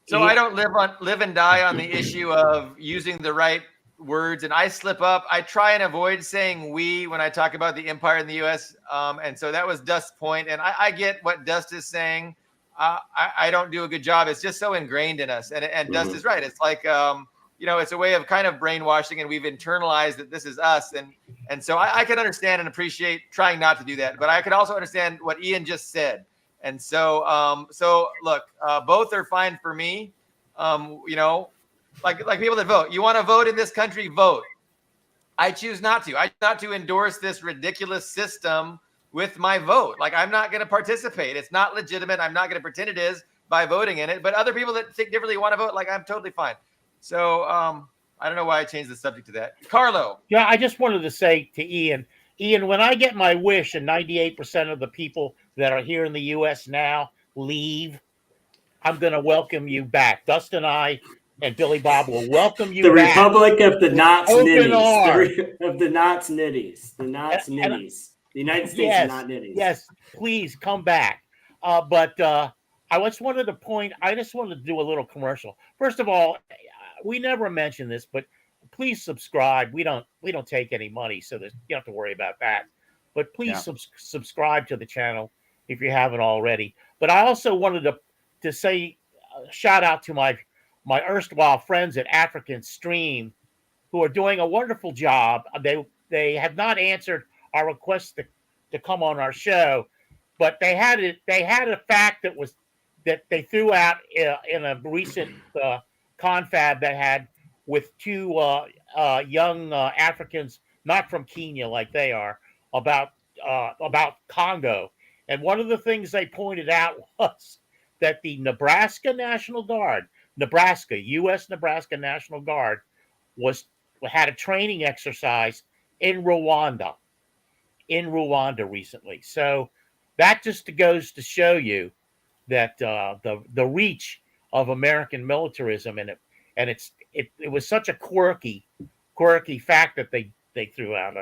Speaker 1: So I don't live and die on the issue of using the right words, and I slip up. I try and avoid saying we when I talk about the empire in the U.S. And so that was Dust's point, and I get what Dust is saying. I don't do a good job. It's just so ingrained in us, and Dust is right. It's like it's a way of kind of brainwashing, and we've internalized that this is us, and so I can understand and appreciate trying not to do that, but I could also understand what Ian just said. And so, look, both are fine for me. Like people that vote. You want to vote in this country, vote. I choose not to. I choose not to endorse this ridiculous system with my vote. Like, I'm not going to participate. It's not legitimate. I'm not going to pretend it is by voting in it. But other people that think differently want to vote. Like, I'm totally fine. So I don't know why I changed the subject to that. Carlo.
Speaker 3: Yeah, I just wanted to say to Ian, when I get my wish and 98% of the people that are here in the U.S. now leave, I'm going to welcome you back. Dustin and I and Billy Bob will welcome you back.
Speaker 4: The Republic of the Knots
Speaker 3: Nitties.
Speaker 4: Of the Knots Nitties. The Knots Nitties. The United States of Not Nitties.
Speaker 3: Yes, please come back. But I just wanted to do a little commercial. First of all, we never mention this, but please subscribe. We don't take any money, so you don't have to worry about that. But please subscribe to the channel if you haven't already. But I also wanted to say shout out to my erstwhile friends at African Stream, who are doing a wonderful job. They have not answered our request to come on our show, but they had a fact that they threw out in a recent confab that had with two young Africans, not from Kenya like they are, about Congo. And one of the things they pointed out was that the Nebraska National Guard, U.S. Nebraska National Guard, had a training exercise in Rwanda recently. So that just goes to show you that the reach of American militarism, and it was such a quirky fact that they threw out.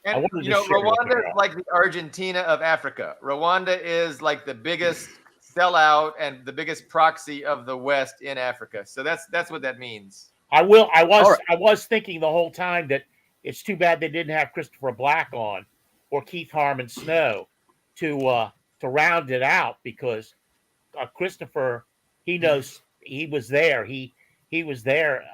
Speaker 1: Rwanda is like the Argentina of Africa. Rwanda is like the biggest sellout and the biggest proxy of the West in Africa. So that's what that means.
Speaker 3: I was thinking the whole time that it's too bad they didn't have Christopher Black on or Keith Harmon Snow to round it out, because Christopher, he knows, he was there. He was there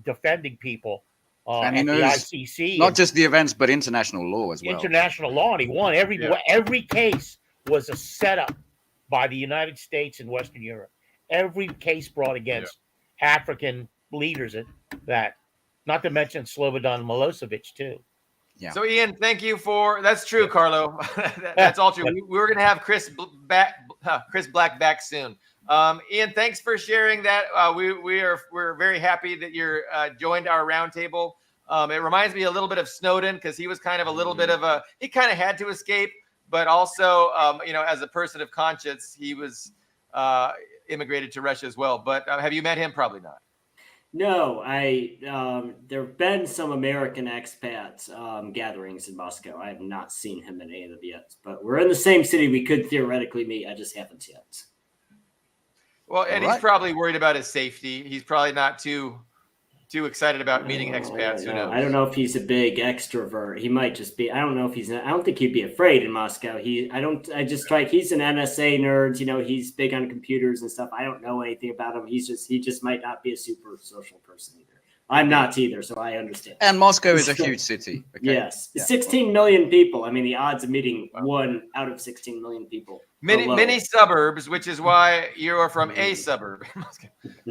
Speaker 3: defending people.
Speaker 2: And he knows
Speaker 3: the ICC,
Speaker 2: not just the events, but international law as well.
Speaker 3: International law, and he won every case was a setup by the United States and Western Europe. Every case brought against African leaders that, not to mention Slobodan Milosevic too.
Speaker 1: Yeah. So Ian, thank you that's true, Carlo. That's all true. We were going to have Chris Black back soon. Ian, thanks for sharing that. We're very happy that you're joined our roundtable. It reminds me a little bit of Snowden, because he was kind of a little bit of he kind of had to escape, but also as a person of conscience, he was immigrated to Russia as well. But have you met him? Probably not.
Speaker 4: No, there have been some American expats gatherings in Moscow. I have not seen him in any of them yet, but we're in the same city. We could theoretically meet. I just haven't yet.
Speaker 1: Well, and he's probably worried about his safety. He's probably not too excited about meeting expats. Who knows?
Speaker 4: I don't know if he's a big extrovert. He might just be. I don't know if I don't think he'd be afraid in Moscow. He's an NSA nerd. He's big on computers and stuff. I don't know anything about him. He just might not be a super social person either. I'm not either, so I understand.
Speaker 2: And Moscow is a huge city. Okay?
Speaker 4: Yes,
Speaker 2: Yeah.
Speaker 4: 16 million people. I mean, the odds of meeting 1 out of 16 million people.
Speaker 1: Many suburbs, which is why you are from a suburb.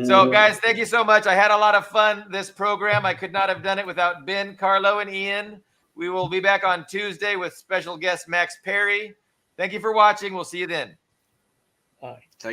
Speaker 1: So, guys, thank you so much. I had a lot of fun this program. I could not have done it without Ben, Carlo, and Ian. We will be back on Tuesday with special guest Max Perry. Thank you for watching. We'll see you then.